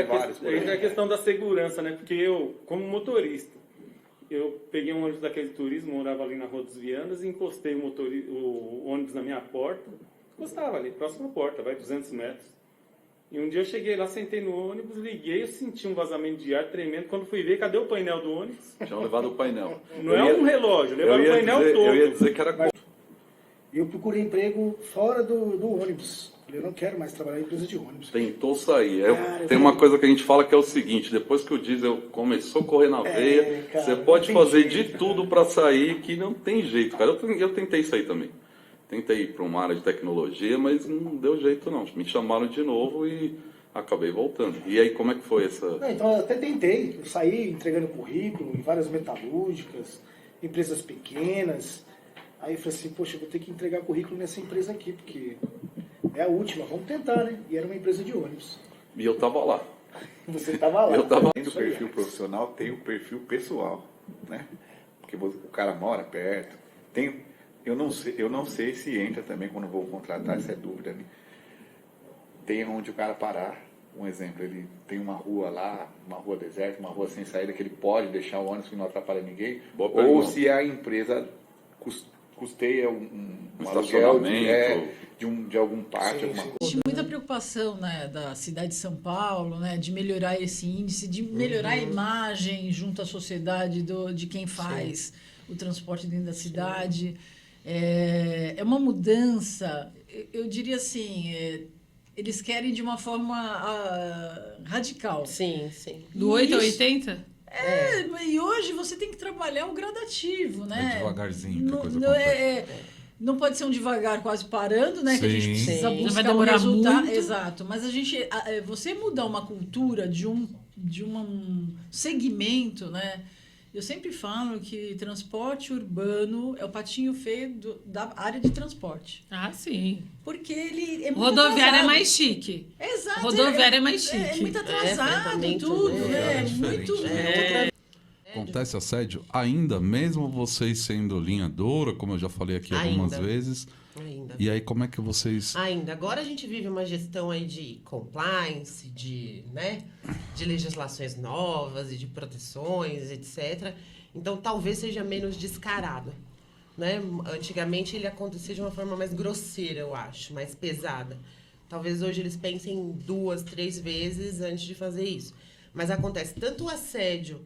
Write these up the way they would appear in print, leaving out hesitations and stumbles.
vários por aí. É a questão da segurança, né? Porque eu, como motorista, eu peguei um ônibus daquele turismo, morava ali na Rua dos Vianas, e encostei o ônibus na minha porta. Encostava ali, próxima porta, 200 metros. E um dia eu cheguei lá, sentei no ônibus, liguei, eu senti um vazamento de ar tremendo. Quando fui ver, cadê o painel do ônibus? Tinham levado o painel. Não é um relógio, levaram o painel todo. Eu ia dizer que era... Eu procurei emprego fora do ônibus. Eu não quero mais trabalhar em empresa de ônibus. Tentou sair. Cara, tem uma coisa que a gente fala que é o seguinte: depois que o diesel começou a correr na veia, cara, você pode fazer de jeito, tudo para sair, que não tem jeito, cara. Eu tentei sair também. Tentei ir para uma área de tecnologia, mas não deu jeito não. Me chamaram de novo e acabei voltando. E aí, como é que foi essa... Não, então, eu até tentei. Eu saí entregando currículo em várias metalúrgicas, empresas pequenas. Aí eu falei assim, poxa, eu vou ter que entregar currículo nessa empresa aqui, porque é a última, vamos tentar, né? E era uma empresa de ônibus. E eu tava lá. Você estava lá. Eu tava... Além do perfil profissional, tem o perfil pessoal, né? Porque o cara mora perto. Eu não sei se entra também quando vou contratar, essa é dúvida, né? Tem onde o cara parar. Um exemplo, ele tem uma rua lá, uma rua deserta, uma rua sem saída, que ele pode deixar o ônibus que não atrapalha ninguém. Boa Ou pergunta. se a empresa custeia um estacionamento de algum pátio, alguma coisa. Existe muita preocupação, né, da cidade de São Paulo, né, de melhorar esse índice, de melhorar a imagem junto à sociedade de quem faz o transporte dentro da cidade. É uma mudança, eu diria assim, eles querem de uma forma radical. Sim, sim. Do 8 ao 80? E hoje você tem que trabalhar o gradativo, né? É devagarzinho que a Não, coisa não, acontece. não pode ser um devagar quase parando, né? Que a gente Sim. precisa Sim. buscar Vai demorar um resultado. muito. Exato. Mas você mudar uma cultura de um segmento, né? Eu sempre falo que transporte urbano é o patinho feio da área de transporte. Ah, sim. Porque ele é muito Rodoviária é atrasado. mais chique. Exato. Rodoviária é mais É chique. muito atrasado frequentamento, tudo, né? né? É Muito... diferente. Acontece assédio ainda, mesmo vocês sendo linha dura, como eu já falei aqui algumas Ainda. vezes. Ainda. E aí, como é que vocês... Ainda. Agora a gente vive uma gestão aí de compliance, de legislações novas e de proteções, etc. Então, talvez seja menos descarado, né? Antigamente ele acontecia de uma forma mais grosseira, eu acho, mais pesada. Talvez hoje eles pensem 2, 3 vezes antes de fazer isso. Mas acontece tanto o assédio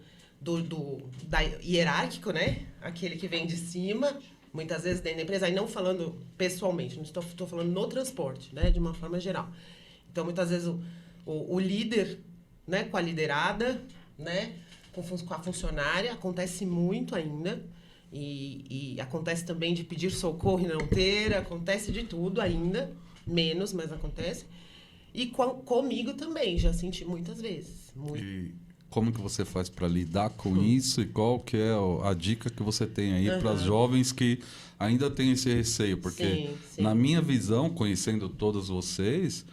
hierárquico, né? Aquele que vem de cima, muitas vezes dentro da empresa, aí não falando pessoalmente, não estou falando no transporte, né? De uma forma geral. Então, muitas vezes o líder, né? Com a liderada, né? Com a funcionária, acontece muito ainda. E acontece também de pedir socorro e não ter, acontece de tudo ainda, menos, mas acontece. E comigo também, já senti muitas vezes. Muito. E como que você faz para lidar com isso e qual que é a dica que você tem aí para as jovens que ainda têm esse receio? Porque Sim. na minha visão, conhecendo todos vocês,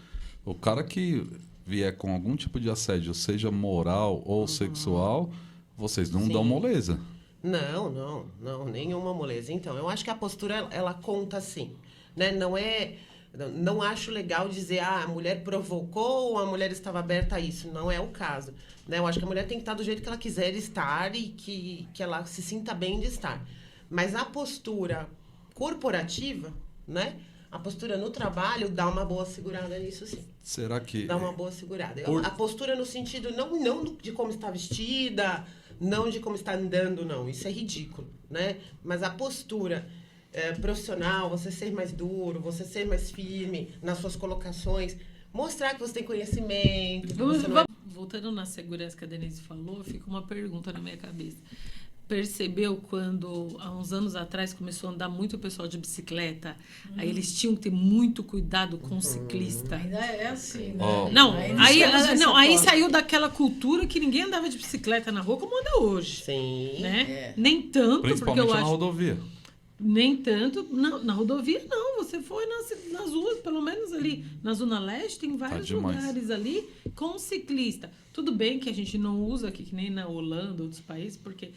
o cara que vier com algum tipo de assédio, seja moral ou sexual, vocês não dão moleza. Não, nenhuma moleza. Então, eu acho que a postura, ela conta sim, né? Não acho legal dizer, a mulher provocou ou a mulher estava aberta a isso. Não é o caso, né? Eu acho que a mulher tem que estar do jeito que ela quiser estar e que ela se sinta bem de estar. Mas a postura corporativa, né? A postura no trabalho dá uma boa segurada nisso, sim. Será que... Dá uma boa segurada. A postura no sentido não de como está vestida, não de como está andando, não. Isso é ridículo, né? Mas a postura profissional, você ser mais duro, você ser mais firme nas suas colocações, mostrar que você tem conhecimento. Que você não é... Voltando na segurança que a Denise falou, fica uma pergunta na minha cabeça. Percebeu quando, há uns anos atrás, começou a andar muito o pessoal de bicicleta? Aí eles tinham que ter muito cuidado com o ciclista. Ainda é assim, né? Ó. Não, aí saiu saiu daquela cultura que ninguém andava de bicicleta na rua como anda hoje. Sim. Né? Nem tanto, porque Principalmente eu na acho... rodovia. Nem tanto. Na rodovia, não. Você foi nas ruas, pelo menos ali na Zona Leste, tem vários demais. lugares ali com ciclista. Tudo bem que a gente não usa aqui, que nem na Holanda, outros países, porque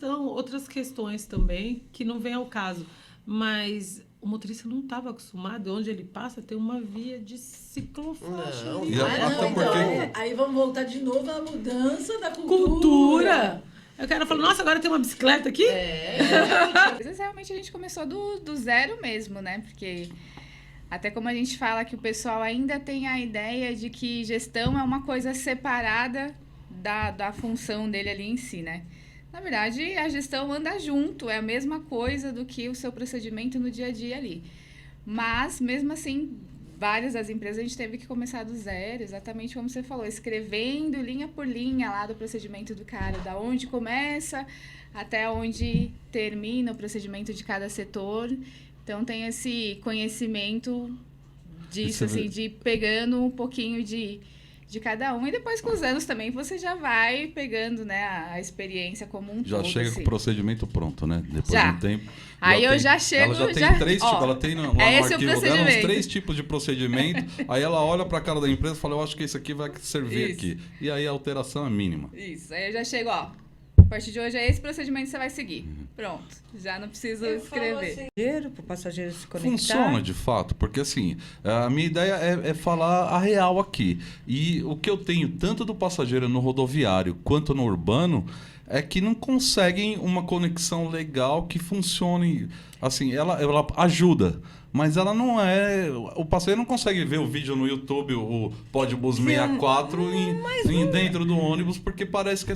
outras questões também que não vem ao caso. Mas o motorista não estava acostumado, onde ele passa tem uma via de ciclofaixa. Não, ali. E até porque- Aí vamos voltar de novo à mudança da cultura. Cultura! Eu quero falar, nossa, agora tem uma bicicleta aqui? Às vezes realmente a gente começou do zero mesmo, né? Porque até como a gente fala que o pessoal ainda tem a ideia de que gestão é uma coisa separada da função dele ali em si, né? Na verdade, a gestão anda junto, é a mesma coisa do que o seu procedimento no dia a dia ali. Mas, mesmo assim, várias das empresas a gente teve que começar do zero, exatamente como você falou, escrevendo linha por linha lá do procedimento do cara, da onde começa até onde termina o procedimento de cada setor. Então, tem esse conhecimento disso, assim, de pegando um pouquinho de cada um. E depois, com os anos também, você já vai pegando, né, a experiência como um Já todo. chega assim. com o procedimento pronto, né? Depois Já. de um tempo. Aí eu tem- já chego, Ela já tem já- três ó, tipos, ela tem lá no é esse o arquivo dela uns procedimento. 3 tipos de procedimento. Aí ela olha pra cara da empresa e fala, eu acho que esse aqui vai servir Isso. aqui. E aí a alteração é mínima. Isso, aí eu já chego, ó. A partir de hoje é esse procedimento que você vai seguir. Pronto. Já não preciso escrever. Para o passageiro se conectar. Funciona de fato, porque assim, a minha ideia é falar a real aqui. E o que eu tenho tanto do passageiro no rodoviário quanto no urbano é que não conseguem uma conexão legal que funcione. Assim, ela ajuda, mas ela não é. O passageiro não consegue ver o vídeo no YouTube, o Podbus 64, dentro do ônibus, porque parece que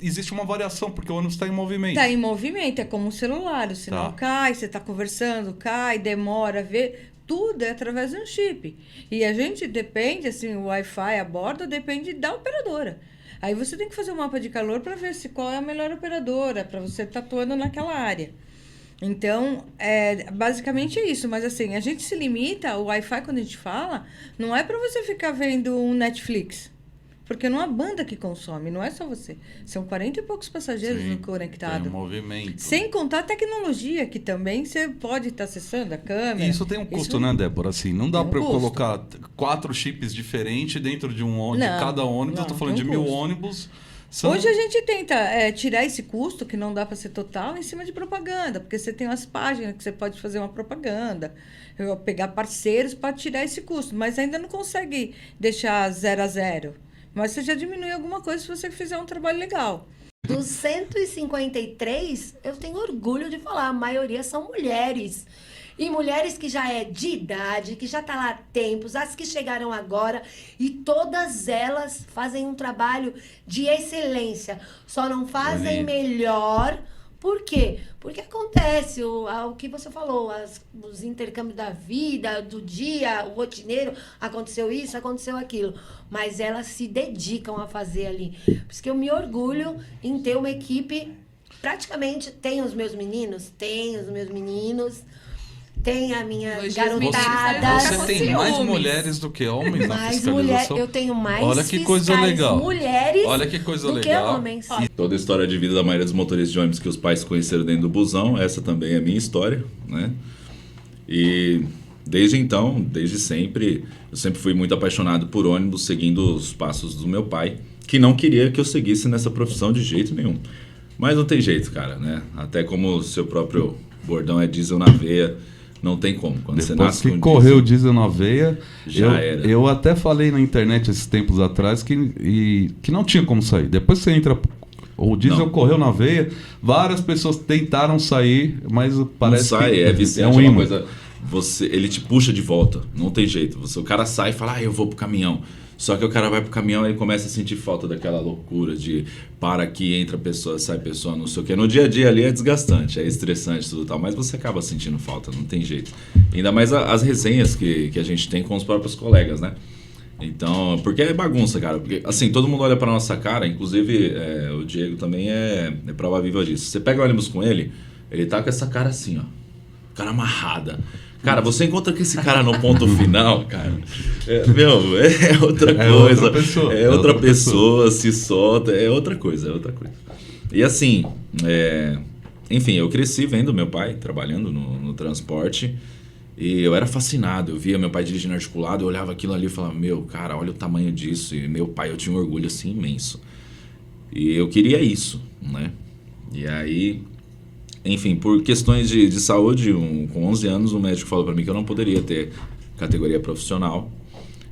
existe uma variação, porque o ônibus está em movimento. Está em movimento, é como um celular. O sinal Tá. cai, você está conversando, cai, demora, vê. Tudo é através de um chip. E a gente depende, assim, o Wi-Fi a bordo depende da operadora. Aí você tem que fazer um mapa de calor para ver qual é a melhor operadora, para você estar atuando naquela área. Então, basicamente é isso. Mas assim, a gente se limita, o Wi-Fi, quando a gente fala, não é para você ficar vendo um Netflix. Porque não é a banda que consome, não é só você. São 40 e poucos passageiros Sim, conectados. tem um movimento. Sem contar a tecnologia, que também você pode estar acessando a câmera. E isso tem um custo, né, Débora? Assim, não dá Tem um para eu custo. colocar 4 chips diferentes dentro de um ônibus, Não, cada ônibus. Eu tô não, falando tem de um 1000 custo. ônibus. Hoje a gente tenta tirar esse custo, que não dá para ser total, em cima de propaganda, porque você tem umas páginas que você pode fazer uma propaganda, pegar parceiros para tirar esse custo, mas ainda não consegue deixar 0 a 0. Mas você já diminui alguma coisa se você fizer um trabalho legal. Dos 153, eu tenho orgulho de falar, a maioria são mulheres. E mulheres que já é de idade, que já tá lá há tempos, as que chegaram agora, e todas elas fazem um trabalho de excelência. Só não fazem melhor. Por quê? Porque acontece o que você falou, os intercâmbios da vida, do dia, o rotineiro, aconteceu isso, aconteceu aquilo. Mas elas se dedicam a fazer ali. Por isso que eu me orgulho em ter uma equipe, praticamente, tem os meus meninos, tem a minha garotada. Você tem mais mulheres do que homens na Mais fiscalização? mulher, eu tenho mais Olha que coisa fiscais legal. mulheres Olha que coisa do legal. que homens. Toda a história de vida da maioria dos motoristas de ônibus que os pais conheceram dentro do busão, essa também é a minha história, né? E desde então, desde sempre, eu sempre fui muito apaixonado por ônibus, seguindo os passos do meu pai, que não queria que eu seguisse nessa profissão de jeito nenhum. Mas não tem jeito, cara, né? Até como o seu próprio bordão é diesel na veia, não tem como. Quando você Depois nasce que com correu o diesel na veia, Já era. eu até falei na internet esses tempos atrás que não tinha como sair. Depois que você entra, o diesel Não. correu na veia, várias pessoas tentaram sair, mas parece não sai, que é viciante, um é uma imã. coisa. Ele te puxa de volta, não tem jeito. O cara sai e fala, eu vou pro caminhão. Só que o cara vai pro caminhão e começa a sentir falta daquela loucura de para aqui, entra pessoa, sai pessoa, não sei o que. No dia a dia ali é desgastante, é estressante tudo tal, mas você acaba sentindo falta, não tem jeito. Ainda mais as resenhas que a gente tem com os próprios colegas, né? Então, porque é bagunça, cara. Porque, assim, todo mundo olha pra nossa cara, inclusive o Diego também é prova viva disso. Você pega o ônibus com ele tá com essa cara assim, ó. Cara amarrada. Cara, você encontra com esse cara no ponto final, cara. É outra coisa. É outra pessoa, se solta, é outra coisa. E assim, enfim, eu cresci vendo meu pai trabalhando no transporte e eu era fascinado. Eu via meu pai dirigindo articulado, eu olhava aquilo ali e falava, cara, olha o tamanho disso. E meu pai, eu tinha um orgulho assim imenso. E eu queria isso, né? E aí, enfim, por questões de saúde, com 11 anos, o médico falou para mim que eu não poderia ter categoria profissional.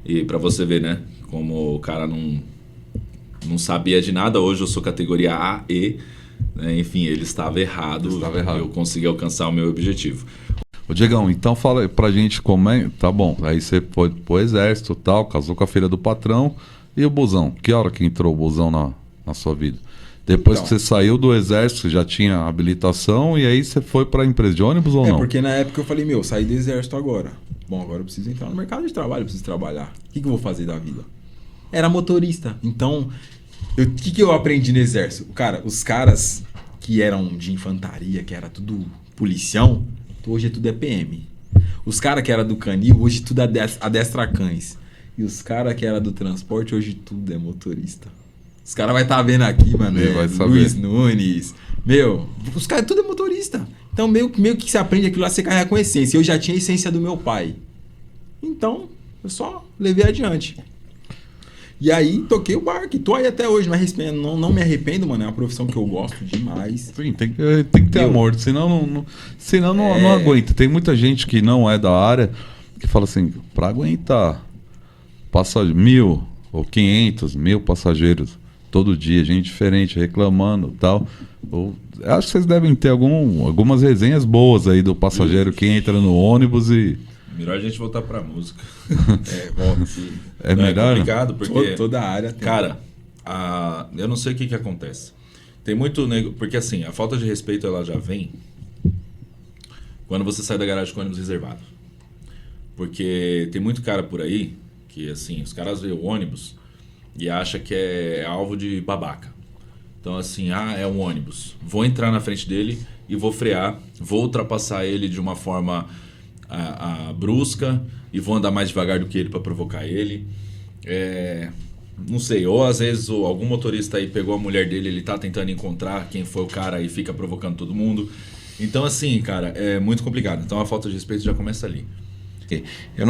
E para você ver, né, como o cara não sabia de nada, hoje eu sou categoria A, E, né, enfim, ele estava errado, eu consegui alcançar o meu objetivo. Ô Diegão, então fala aí pra gente como é. Tá bom, aí você foi pro exército e tal, casou com a filha do patrão. E o busão? Que hora que entrou o busão na sua vida? Depois que você saiu do exército, você já tinha habilitação e aí você foi pra empresa de ônibus ou não? Porque na época eu falei, saí do exército agora. Bom, agora eu preciso entrar no mercado de trabalho, eu preciso trabalhar. O que eu vou fazer da vida? Era motorista. Então, o que eu aprendi no exército? Cara, os caras que eram de infantaria, que era tudo policião, hoje tudo é PM. Os caras que era do canil, hoje tudo adestra cães. E os caras que era do transporte, hoje tudo é motorista. Os caras vai estar vendo aqui, mano. Luiz Nunes. Os caras tudo é motorista. Então, meio que você aprende aquilo lá, você carrega com essência. Eu já tinha a essência do meu pai. Então, eu só levei adiante. E aí, toquei o barco. Tô aí até hoje. Não me arrependo, mano. É uma profissão que eu gosto demais. Sim, tem que ter amor. Senão não aguenta. Tem muita gente que não é da área que fala assim, para aguentar 1.000 ou 500, 1.000 passageiros todo dia, gente diferente, reclamando e tal. Acho que vocês devem ter algumas resenhas boas aí do passageiro que entra no ônibus e... Melhor a gente voltar pra música. É melhor? É complicado, porque... Toda a área tem. Cara, eu não sei o que acontece. Tem muito... Porque assim, a falta de respeito, ela já vem quando você sai da garagem com ônibus reservado. Porque tem muito cara por aí que, assim, os caras veem o ônibus e acham que é alvo de babaca. Então, assim, é um ônibus. Vou entrar na frente dele e vou frear, vou ultrapassar ele de uma forma brusca e vou andar mais devagar do que ele para provocar ele. Não sei, ou às vezes algum motorista aí pegou a mulher dele, ele tá tentando encontrar quem foi o cara e fica provocando todo mundo. Então, assim, cara, é muito complicado. Então, a falta de respeito já começa ali. Eu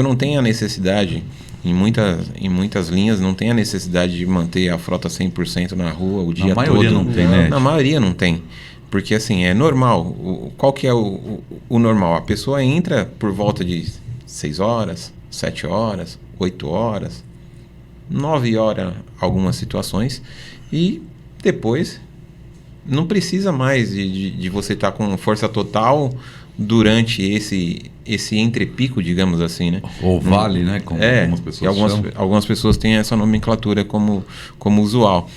não tenho a necessidade, em muitas linhas, não tenho a necessidade de manter a frota 100% na rua o dia todo. Na maioria não tem, né? Na maioria não tem. Porque, assim, é normal. Qual que é o normal? A pessoa entra por volta de 6 horas, 7 horas, 8 horas, 9 horas, algumas situações, e depois não precisa mais de você estar com força total durante esse entrepico, digamos assim, né? Ou vale, né? Como algumas pessoas chamam. Algumas pessoas têm essa nomenclatura como usual.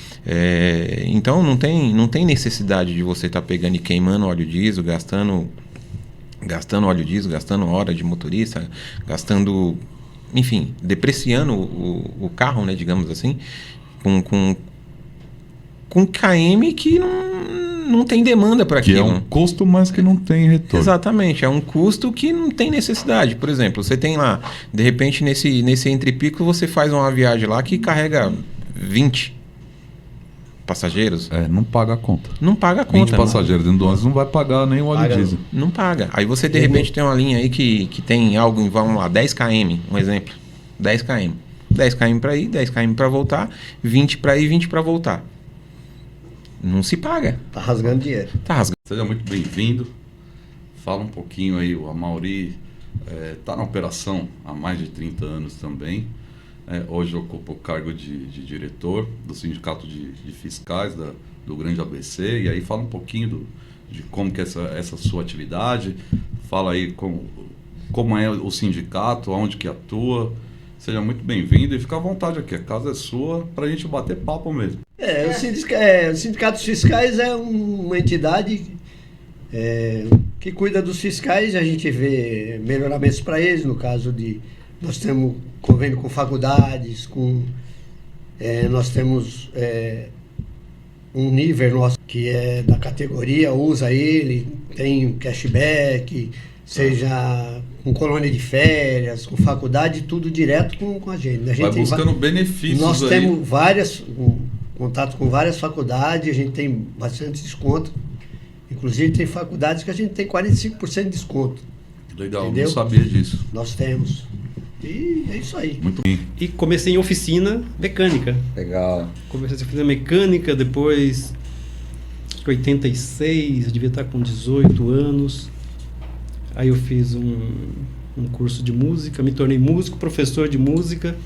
Então não tem necessidade de você estar pegando e queimando óleo diesel, gastando óleo diesel, gastando hora de motorista, gastando, enfim, depreciando o carro, né? Digamos assim, com KM que não tem demanda para aquilo. Que é um custo, mas que não tem retorno. Exatamente, é um custo que não tem necessidade. Por exemplo, você tem lá, de repente, nesse entrepico, você faz uma viagem lá que carrega 20 passageiros. Não paga a conta. Não paga a conta. 20 passageiros dentro do ônibus não vai pagar nem o óleo diesel. Não paga. Aí você, de repente, tem uma linha aí que tem algo em, vamos lá, 10 km, um exemplo. 10 km. 10 km para ir, 10 km para voltar, 20 para ir, 20 para voltar. Não se paga. Tá rasgando dinheiro. Tá rasgando. Seja muito bem-vindo. Fala um pouquinho aí, o Amaury está na operação há mais de 30 anos também. Hoje ocupa o cargo de diretor do Sindicato de Fiscais do Grande ABC. E aí fala um pouquinho de como que é essa sua atividade. Fala aí como é o sindicato, onde que atua. Seja muito bem-vindo e fica à vontade aqui. A casa é sua para a gente bater papo mesmo. O Sindicato dos Fiscais é uma entidade que cuida dos fiscais. A gente vê melhoramentos para eles. No caso de... Nós temos convênio com faculdades, nós temos um nível nosso que é da categoria, usa ele, tem cashback, seja com colônia de férias, com faculdade, tudo direto com a gente. Vai buscando benefícios. Nós temos contato com várias faculdades, a gente tem bastante desconto. Inclusive tem faculdades que a gente tem 45% de desconto. Legal, entendeu? Não sabia disso. Nós temos. E é isso aí. Muito bem. E comecei em oficina mecânica. Legal. Comecei em oficina mecânica, depois que 86, eu devia estar com 18 anos. Aí eu fiz um curso de música, me tornei músico, professor de música.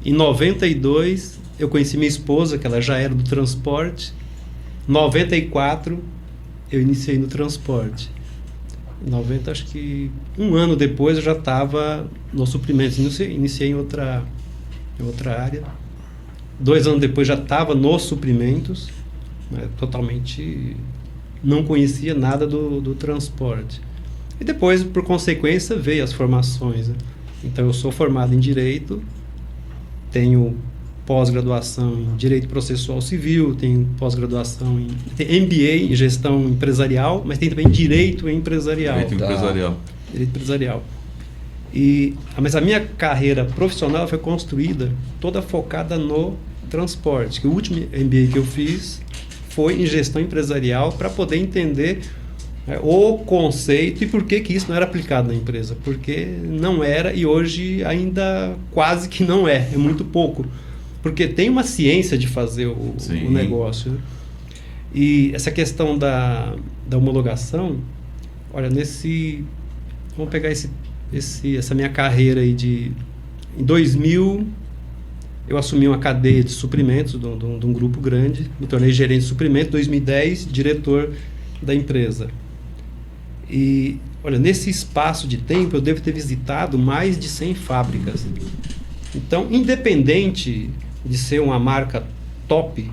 Em 92, eu conheci minha esposa, que ela já era do transporte. Em 94, eu iniciei no transporte. Em 90, acho que um ano depois, eu já estava no suprimentos. Iniciei em outra área. 2 anos depois, já estava nos suprimentos. Né, totalmente não conhecia nada do transporte. E depois, por consequência, veio as formações. Né? Então, eu sou formado em Direito, tenho pós-graduação em Direito Processual Civil, tenho pós-graduação em MBA em Gestão Empresarial, mas tem também Direito Empresarial. Direito Empresarial. Direito Empresarial. Mas a minha carreira profissional foi construída toda focada no transporte. Que o último MBA que eu fiz foi em Gestão Empresarial para poder entender o conceito e por que isso não era aplicado na empresa. Porque não era e hoje ainda quase que não é muito pouco. Porque tem uma ciência de fazer o negócio. Né? E essa questão da homologação, olha, vamos pegar essa minha carreira aí em 2000, eu assumi uma cadeia de suprimentos de um grupo grande, me tornei gerente de suprimentos, 2010, diretor da empresa. E, olha, nesse espaço de tempo, eu devo ter visitado mais de 100 fábricas. Então, independente de ser uma marca top,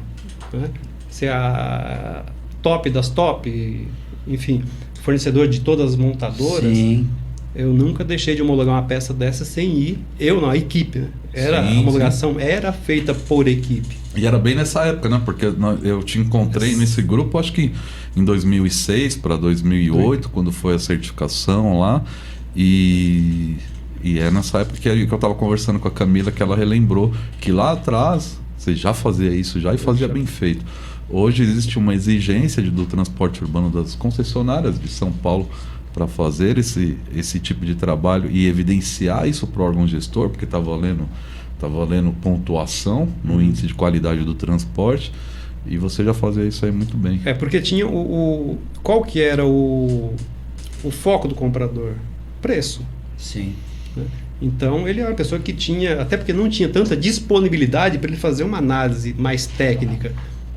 né? Ser a top das top, enfim, fornecedor de todas as montadoras, sim, eu nunca deixei de homologar uma peça dessa sem ir, a equipe, né? A homologação era feita por equipe. E era bem nessa época, né? Porque eu te encontrei nesse grupo, acho que em 2006 para 2008, quando foi a certificação lá, e é nessa época que eu estava conversando com a Camila, que ela relembrou que lá atrás você já fazia isso e fazia bem feito. Hoje existe uma exigência do transporte urbano das concessionárias de São Paulo para fazer esse tipo de trabalho e evidenciar isso para o órgão gestor, porque está valendo pontuação no índice de qualidade do transporte, e você já fazia isso aí muito bem. Porque tinha qual que era o foco do comprador? Preço. Sim. Então, ele é uma pessoa que tinha, até porque não tinha tanta disponibilidade para ele fazer uma análise mais técnica.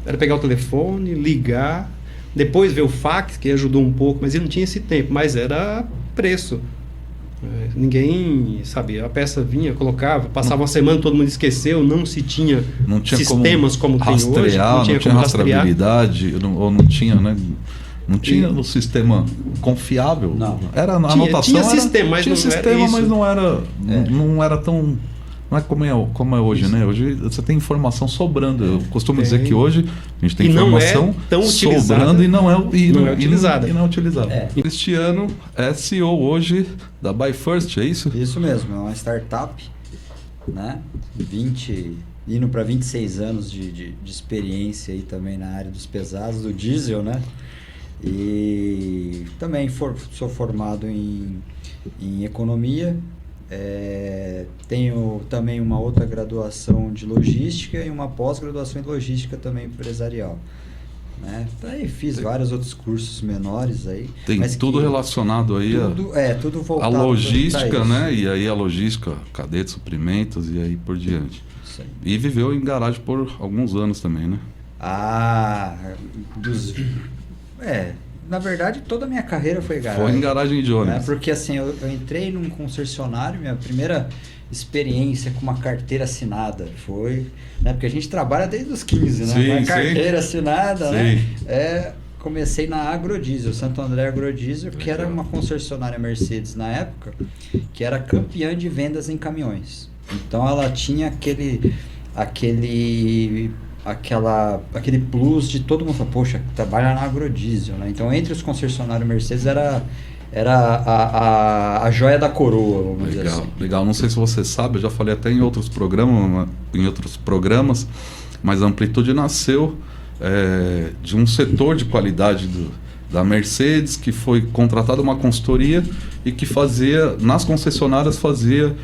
Era pegar o telefone, ligar, depois ver o fax, que ajudou um pouco, mas ele não tinha esse tempo, mas era preço. Ninguém sabia. A peça vinha, colocava, passava uma semana, todo mundo esqueceu, não tinha sistemas como tem hoje. Não tinha como rastreabilidade, ou não tinha, né? Não tinha um sistema confiável. Não. Era a anotação. Tinha sistema, mas não era tão. Não é como é hoje, né? Hoje você tem informação sobrando. Eu costumo dizer que hoje a gente tem informação sobrando e não é utilizada. Cristiano é CEO hoje da ByFirst, é isso? Isso mesmo, é uma startup, né? Indo para 26 anos de experiência aí também na área dos pesados, do diesel, né? E também sou formado em economia. Tenho também uma outra graduação de logística e uma pós-graduação em logística também empresarial, né? Aí fiz vários outros cursos menores aí. Tem tudo relacionado aí tudo voltado a logística, né? E aí a logística, cadeia de suprimentos e aí por diante. Isso aí. E viveu em garagem por alguns anos também, né? Na verdade, toda a minha carreira foi garagem. Foi em garagem de ônibus. Porque assim, eu entrei num concessionário, minha primeira experiência com uma carteira assinada foi, né? Porque a gente trabalha desde os 15, né? Uma carteira assinada, né? Comecei na Agrodiesel, Santo André Agrodiesel, que era uma concessionária Mercedes na época, que era campeã de vendas em caminhões. Então ela tinha aquele plus de todo mundo, poxa, trabalha na Agrodiesel, né? Então entre os concessionários Mercedes era a joia da coroa, vamos dizer assim. Legal, não sei se você sabe, eu já falei até em outros programas, mas a Amplitude nasceu de um setor de qualidade da Mercedes, que foi contratada uma consultoria e que nas concessionárias fazia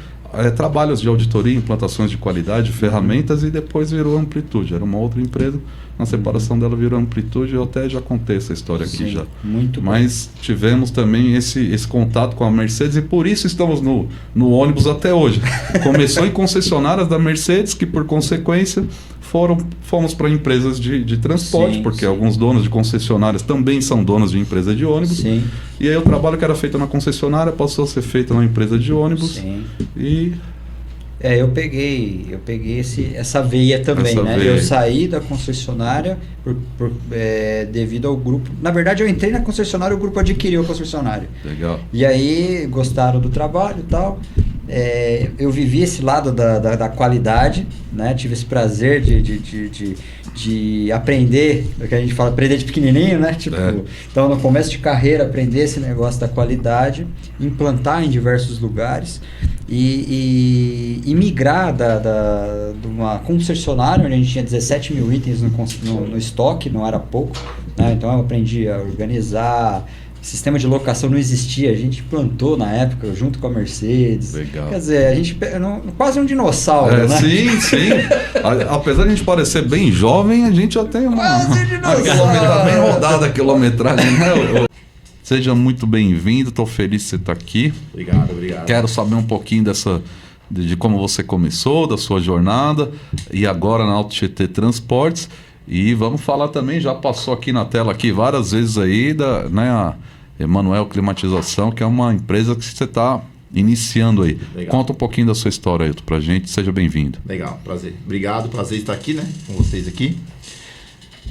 trabalhos de auditoria, implantações de qualidade, ferramentas, e depois virou Amplitude. Era uma outra empresa, na separação dela virou Amplitude. Eu até já contei essa história aqui. Sim, já. muito bom. Mas tivemos também esse contato com a Mercedes, e por isso estamos no ônibus até hoje. Começou em concessionárias da Mercedes, que por consequência fomos para empresas de transporte, Sim, porque sim. alguns donos de concessionárias também são donos de empresa de ônibus. Sim. E aí o trabalho que era feito na concessionária passou a ser feito na empresa de ônibus. Sim. E eu peguei essa veia também, Essa né? veia. Eu saí da concessionária devido ao grupo. Na verdade, eu entrei na concessionária e o grupo adquiriu a concessionária. Legal. E aí gostaram do trabalho e tal. Eu vivi esse lado da qualidade, né? Tive esse prazer de aprender, o que a gente fala, aprender de pequenininho, né? Então, no começo de carreira, aprender esse negócio da qualidade, implantar em diversos lugares e migrar de uma concessionária, onde a gente tinha 17 mil itens no estoque, não era pouco, né? Então, eu aprendi a organizar. Sistema de locação não existia, a gente plantou na época junto com a Mercedes. Legal. Quer dizer, a gente quase um dinossauro, né? Sim, sim. Apesar de a gente parecer bem jovem, a gente já tem uma dinossauro. bem rodada a quilometragem, né? Seja muito bem-vindo, estou feliz de você estar aqui. Obrigado. Quero saber um pouquinho de como você começou, da sua jornada, e agora na Auto GT Transportes. E vamos falar também, já passou aqui na tela aqui várias vezes aí, a Emanuel Climatização, que é uma empresa que você está iniciando aí. Legal. Conta um pouquinho da sua história aí pra gente, seja bem-vindo. Legal, prazer. Obrigado, prazer estar aqui, né, com vocês aqui.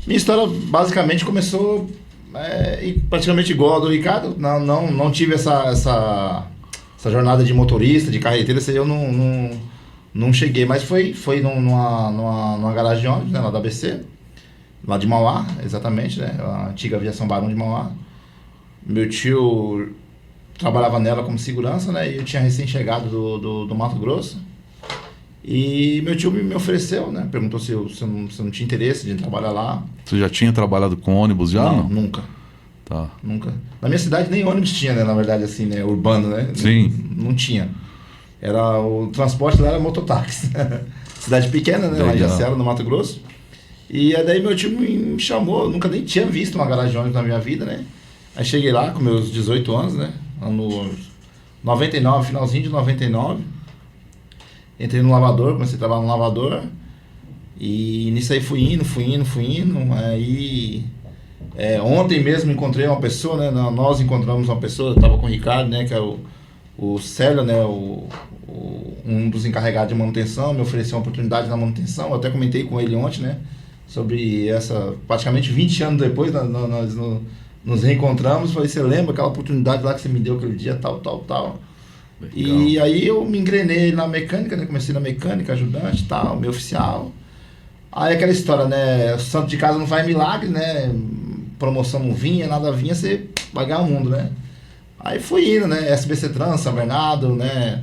Minha história basicamente começou praticamente igual a do Ricardo. Não tive essa jornada de motorista, de carreteira, eu não cheguei, mas foi numa garagem de ônibus, né, lá da ABC. Lá de Mauá, exatamente, né? A antiga aviação Barão de Mauá. Meu tio trabalhava nela como segurança, né? E eu tinha recém-chegado do Mato Grosso. E meu tio me ofereceu, né? Perguntou se eu não tinha interesse de trabalhar lá. Você já tinha trabalhado com ônibus já? Não, nunca. Tá. Nunca. Na minha cidade nem ônibus tinha, né? Na verdade, assim, né? Urbano, né? Sim. Não tinha. O transporte lá era mototáxi. Cidade pequena, né? Lá em Jacera, no Mato Grosso. E daí meu tio me chamou, eu nunca nem tinha visto uma garagem de ônibus na minha vida, né? Aí cheguei lá com meus 18 anos, né? Ano 99, finalzinho de 99. Entrei no lavador, comecei a trabalhar no lavador. E nisso aí fui indo. Aí ontem mesmo encontrei uma pessoa, né? Nós encontramos uma pessoa, eu estava com o Ricardo, né? Que é o Célio, né? Um dos encarregados de manutenção, me ofereceu uma oportunidade na manutenção. Eu até comentei com ele ontem, né? Sobre praticamente 20 anos depois, nós nos reencontramos. Falei, você lembra aquela oportunidade lá que você me deu aquele dia, tal. Legal. E aí eu me engrenei na mecânica, né? Comecei na mecânica, ajudante, tal, meu oficial. Aí aquela história, né? O santo de casa não faz milagre, né? Promoção não vinha, nada vinha, você vai ganhar o mundo, né? Aí fui indo, né? SBC Trans, São Bernardo, né?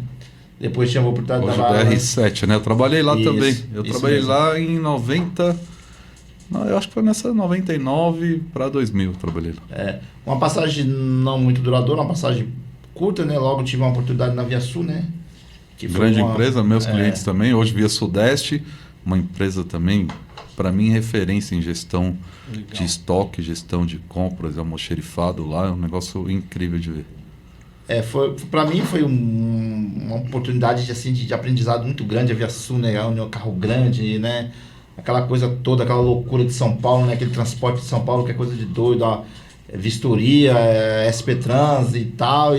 Depois tinha a oportunidade Hoje de da R7, né? Eu trabalhei lá também. Eu trabalhei mesmo. lá em 90... Não, eu acho que foi nessa 99 para 2000 eu trabalhei lá. Uma passagem não muito duradoura, uma passagem curta, né? Logo tive uma oportunidade na Via Sul, né? Que foi Grande empresa, meus clientes também. Hoje Via Sudeste, uma empresa também, para mim, referência em gestão de estoque, gestão de compras, almoxerifado lá, é um negócio incrível de ver. Para mim foi uma oportunidade de aprendizado muito grande, a Via Sul, né? Um carro grande, né? Aquela coisa toda, aquela loucura de São Paulo, né? Aquele transporte de São Paulo que é coisa de doido, vistoria, SP Trans e tal,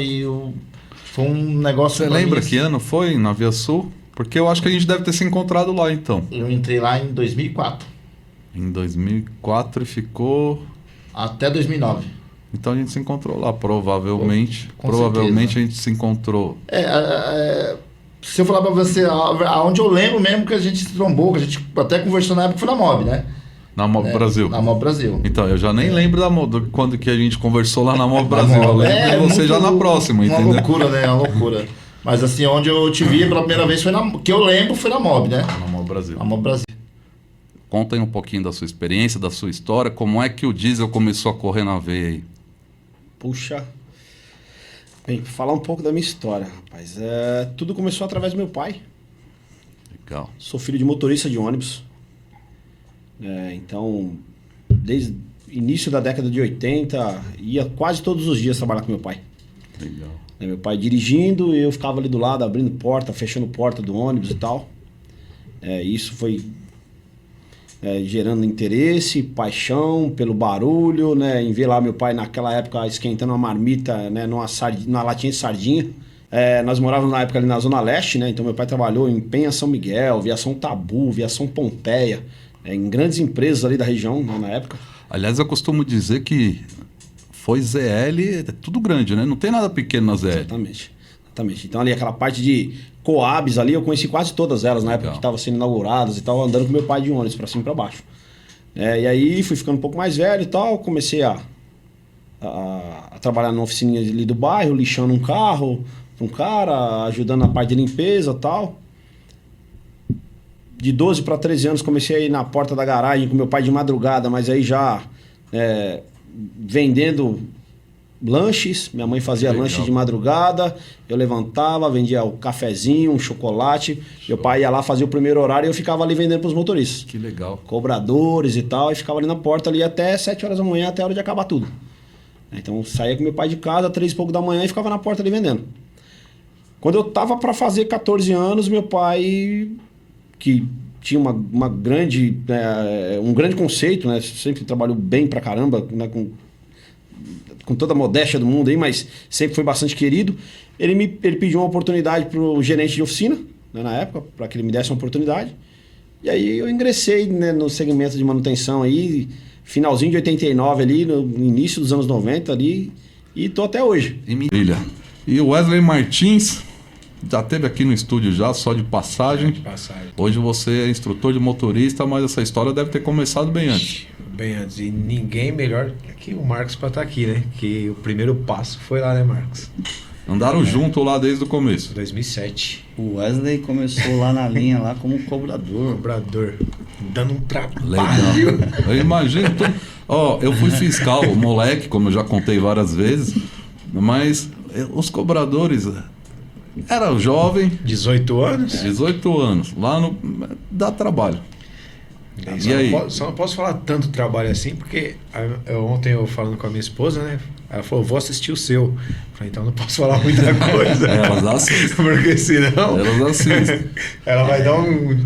foi um negócio... Você lembra que ano foi na Via Sul? Porque eu acho que a gente deve ter se encontrado lá, então. Eu entrei lá em 2004. Em 2004 e ficou... Até 2009. Então a gente se encontrou lá, provavelmente. Com provavelmente certeza. A gente se encontrou. Se eu falar pra você, aonde eu lembro mesmo que a gente se trombou, que a gente até conversou na época, foi na MOB, né? Na MOB Brasil. Na MOB Brasil. Então, eu já nem lembro quando que a gente conversou lá na MOB Brasil. Eu lembro de você já na próxima, entendeu? Uma loucura, né? Uma loucura. Mas assim, onde eu te vi pela primeira vez, que eu lembro, foi na MOB, né? Na MOB Brasil. Na MOB Brasil. Conta aí um pouquinho da sua experiência, da sua história. Como é que o diesel começou a correr na veia aí? Puxa. Bem, falar um pouco da minha história, rapaz. Tudo começou através do meu pai. Legal. Sou filho de motorista de ônibus. Então, desde o início da década de 80, ia quase todos os dias trabalhar com meu pai. Legal. Meu pai dirigindo, eu ficava ali do lado, abrindo porta, fechando porta do ônibus e tal. Isso foi gerando interesse, paixão pelo barulho, né? Em ver lá meu pai naquela época esquentando uma marmita, né? numa latinha de sardinha. Nós morávamos na época ali na Zona Leste, né? Então meu pai trabalhou em Penha São Miguel, Viação Tabu, Viação Pompeia, em grandes empresas ali da região, né, na época. Aliás, eu costumo dizer que foi ZL, é tudo grande, né? Não tem nada pequeno na ZL. Exatamente. Então ali aquela parte de Coabs ali, eu conheci quase todas elas na época que estavam sendo inauguradas e tal, andando com meu pai de ônibus pra cima e pra baixo. E aí fui ficando um pouco mais velho e tal, comecei a trabalhar numa oficininha ali do bairro, lixando um carro pra um cara, ajudando na parte de limpeza e tal. De 12 para 13 anos comecei a ir na porta da garagem com meu pai de madrugada, mas aí já vendendo lanches. Minha mãe fazia lanches de madrugada, eu levantava, vendia o cafezinho, um chocolate. Meu pai ia lá, fazia o primeiro horário e eu ficava ali vendendo para os motoristas. Que legal. Cobradores e tal, e ficava ali na porta ali até 7 horas da manhã, até a hora de acabar tudo. Então saía com meu pai de casa, 3 e pouco da manhã, e ficava na porta ali vendendo. Quando eu tava para fazer 14 anos, meu pai, que tinha uma grande, um grande conceito, né? Sempre trabalhou bem pra caramba, né? Com toda a modéstia do mundo aí, mas sempre foi bastante querido. Ele pediu uma oportunidade pro gerente de oficina, né, na época, para que ele me desse uma oportunidade. E aí eu ingressei, né, no segmento de manutenção aí, finalzinho de 89 ali, no início dos anos 90 ali, e tô até hoje. E o Wesley Martins já esteve aqui no estúdio já, só de passagem. Hoje você é instrutor de motorista, mas essa história deve ter começado bem antes. Bem antes. E ninguém melhor que o Marcos para estar aqui, né? Que o primeiro passo foi lá, né, Marcos? Andaram junto lá desde o começo. 2007. O Wesley começou lá na linha, lá como cobrador. Dando um trabalho. Legal. Eu imagino tudo. Eu fui fiscal, moleque, como eu já contei várias vezes, mas os cobradores eram jovem. 18 anos? 18 anos. Lá no... dá trabalho. E aí? Só não posso falar tanto trabalho assim, porque ontem eu falando com a minha esposa, né? Ela falou, vou assistir o seu. Eu falei, então não posso falar muita coisa. Elas assistem. Porque senão... Elas assistem. Ela vai dar um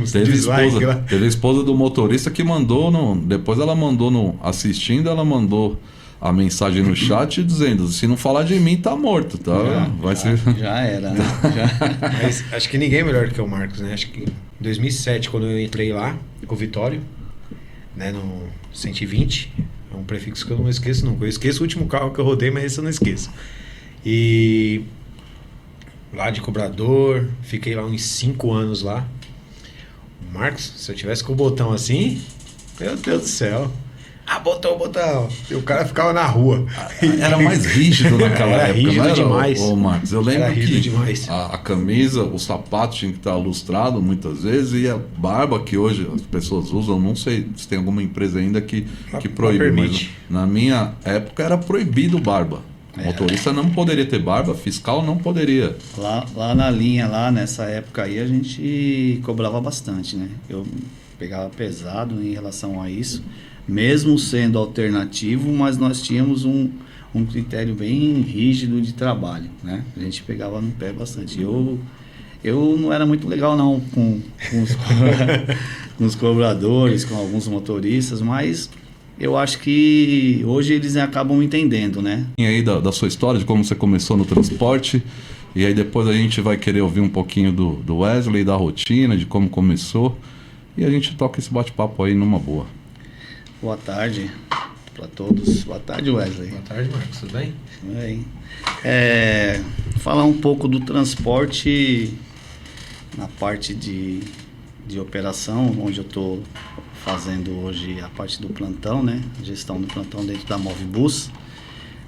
dislike lá. Teve a esposa do motorista que mandou, depois ela mandou assistindo, ela mandou a mensagem no chat dizendo, se não falar de mim, tá morto, tá? Já era, né? Mas acho que ninguém é melhor que o Marcos, né? Acho que em 2007, quando eu entrei lá, com o Vitório, né, no 120, é um prefixo que eu não esqueço nunca. Eu esqueço o último carro que eu rodei, mas esse eu não esqueço. E lá de cobrador, fiquei lá uns 5 anos lá. O Marcos, se eu tivesse com o botão assim, meu Deus do céu. Botou o botão. E o cara ficava na rua. Era mais rígido naquela época. Era rígido demais. Ô, Marcos, eu lembro era rígido que demais. A camisa, o sapato tinha que estar lustrado muitas vezes, e a barba que hoje as pessoas usam, não sei se tem alguma empresa ainda que proíbe, mas na minha época era proibido barba. Motorista não poderia ter barba, fiscal não poderia. Lá na linha, lá nessa época aí, a gente cobrava bastante, né? Eu pegava pesado em relação a isso. Mesmo sendo alternativo, mas nós tínhamos um critério bem rígido de trabalho, né? A gente pegava no pé bastante. Eu não era muito legal não com os cobradores, com alguns motoristas, mas eu acho que hoje eles acabam entendendo, né? E aí da sua história, de como você começou no transporte, e aí depois a gente vai querer ouvir um pouquinho do Wesley, da rotina, de como começou, e a gente toca esse bate-papo aí numa boa. Boa tarde para todos. Boa tarde, Wesley. Boa tarde, Marcos. Tudo bem? Tudo bem. Falar um pouco do transporte na parte de operação, onde eu estou fazendo hoje a parte do plantão, né? A gestão do plantão dentro da Movibus.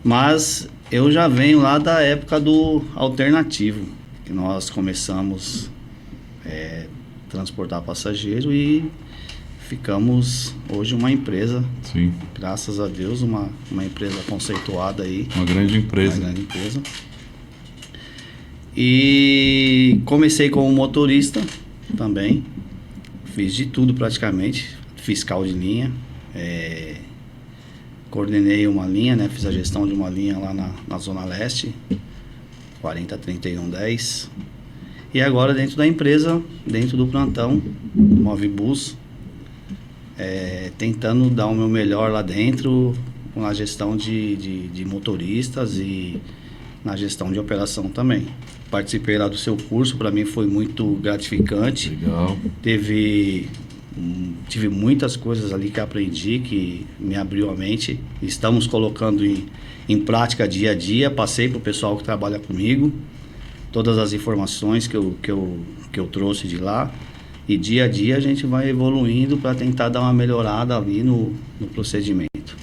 Mas eu já venho lá da época do alternativo, que nós começamos a transportar passageiro e ficamos hoje uma empresa. Sim. Graças a Deus, uma empresa conceituada aí. Uma grande empresa. Uma grande empresa. E comecei como motorista também. Fiz de tudo praticamente. Fiscal de linha. Coordenei uma linha, né? Fiz a gestão de uma linha lá na Zona Leste. 403110. E agora dentro da empresa, dentro do plantão, Movibus, tentando dar o meu melhor lá dentro, na gestão de motoristas e na gestão de operação também. Participei lá do seu curso, para mim foi muito gratificante. Legal. Tive muitas coisas ali que aprendi, que me abriu a mente. Estamos colocando em prática dia a dia. Passei para o pessoal que trabalha comigo todas as informações que eu trouxe de lá. E dia a dia a gente vai evoluindo para tentar dar uma melhorada ali no procedimento.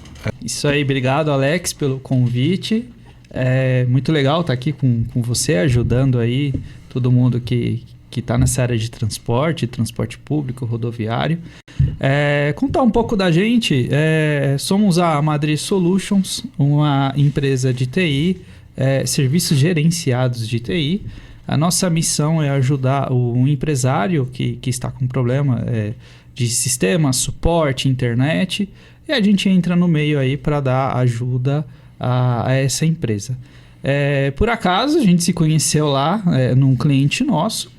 Isso aí, obrigado Alex pelo convite. É muito legal estar aqui com você, ajudando aí todo mundo que está nessa área de transporte público, rodoviário. Contar um pouco da gente, somos a Madrid Solutions, uma empresa de TI, serviços gerenciados de TI. A nossa missão é ajudar o empresário que está com problema de sistema, suporte, internet, e a gente entra no meio aí para dar ajuda a essa empresa. Por acaso, a gente se conheceu lá num cliente nosso,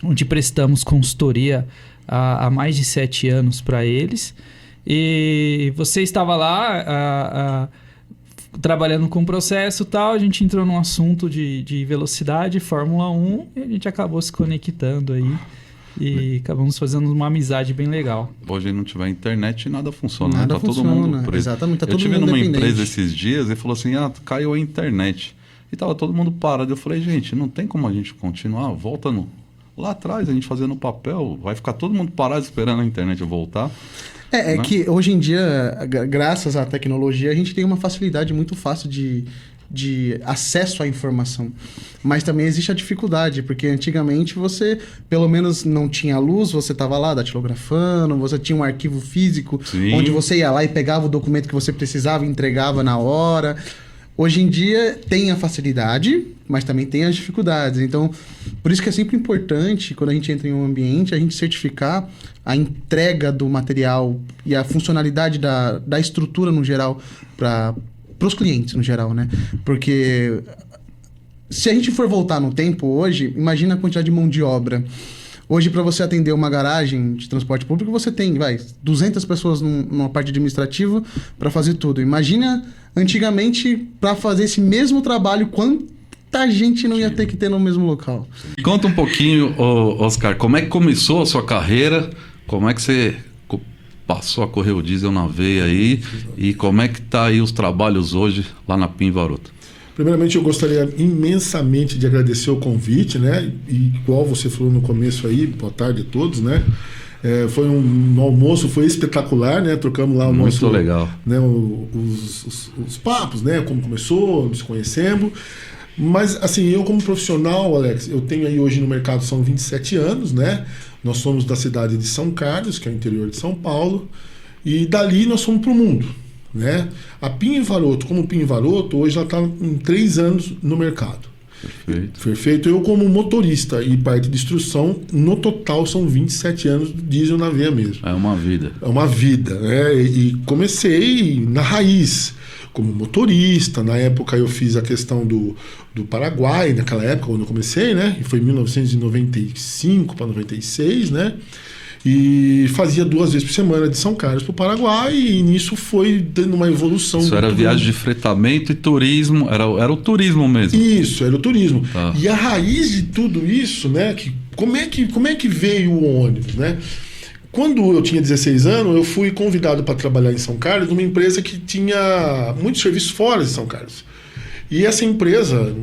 onde prestamos consultoria há mais de 7 anos para eles. E você estava lá trabalhando com o processo e tal, a gente entrou num assunto de velocidade, Fórmula 1, e a gente acabou se conectando aí. E acabamos fazendo uma amizade bem legal. Hoje não tiver internet, nada funciona. Nada tá funciona, todo mundo preso. exatamente, tá eu todo tive mundo numa dependente. empresa esses dias e falou assim, caiu a internet. E tava todo mundo parado. Eu falei, gente, não tem como a gente continuar, volta lá atrás, a gente fazendo no papel, vai ficar todo mundo parado esperando a internet voltar. É né? que hoje em dia, graças à tecnologia, a gente tem uma facilidade muito fácil de acesso à informação. Mas também existe a dificuldade, porque antigamente você, pelo menos, não tinha luz, você estava lá datilografando, você tinha um arquivo físico, Sim. onde você ia lá e pegava o documento que você precisava e entregava na hora. Hoje em dia tem a facilidade, mas também tem as dificuldades. Então, por isso que é sempre importante, quando a gente entra em um ambiente, a gente certificar a entrega do material e a funcionalidade da estrutura no geral para os clientes no geral, né? Porque se a gente for voltar no tempo hoje, imagina a quantidade de mão de obra. Hoje, para você atender uma garagem de transporte público, você tem 200 pessoas numa parte administrativa para fazer tudo. Imagina, antigamente, para fazer esse mesmo trabalho, quanta gente não ia ter que ter no mesmo local. Conta um pouquinho, Oscar, como é que começou a sua carreira? Como é que você passou a correr o diesel na veia aí? E como é que tá aí os trabalhos hoje lá na PIN Varoto? Primeiramente, eu gostaria imensamente de agradecer o convite, né? E igual você falou no começo aí, boa tarde a todos, né? Foi um almoço, foi espetacular, né? Trocamos lá o Muito nosso... legal. Né, os papos, né? Como começou, nos conhecemos. Mas, assim, eu como profissional, Alex, eu tenho aí hoje no mercado, são 27 anos, né? Nós somos da cidade de São Carlos, que é o interior de São Paulo, e dali nós fomos para o mundo, né? A PIN Varoto, como PIN Varoto, hoje ela está em 3 anos no mercado. Perfeito. Eu como motorista e parte de instrução, no total são 27 anos de diesel na veia mesmo. É uma vida. É uma vida, né? E comecei na raiz, como motorista. Na época eu fiz a questão do Paraguai, naquela época quando eu comecei, né? E foi 1995 para 96, né? E fazia 2 vezes por semana de São Carlos para o Paraguai, e nisso foi dando uma evolução. Isso era viagem de fretamento e turismo, era o turismo mesmo. Isso, era o turismo. E a raiz de tudo isso, né? Como é que veio o ônibus, né? Quando eu tinha 16 anos, eu fui convidado para trabalhar em São Carlos, numa empresa que tinha muitos serviços fora de São Carlos. E essa empresa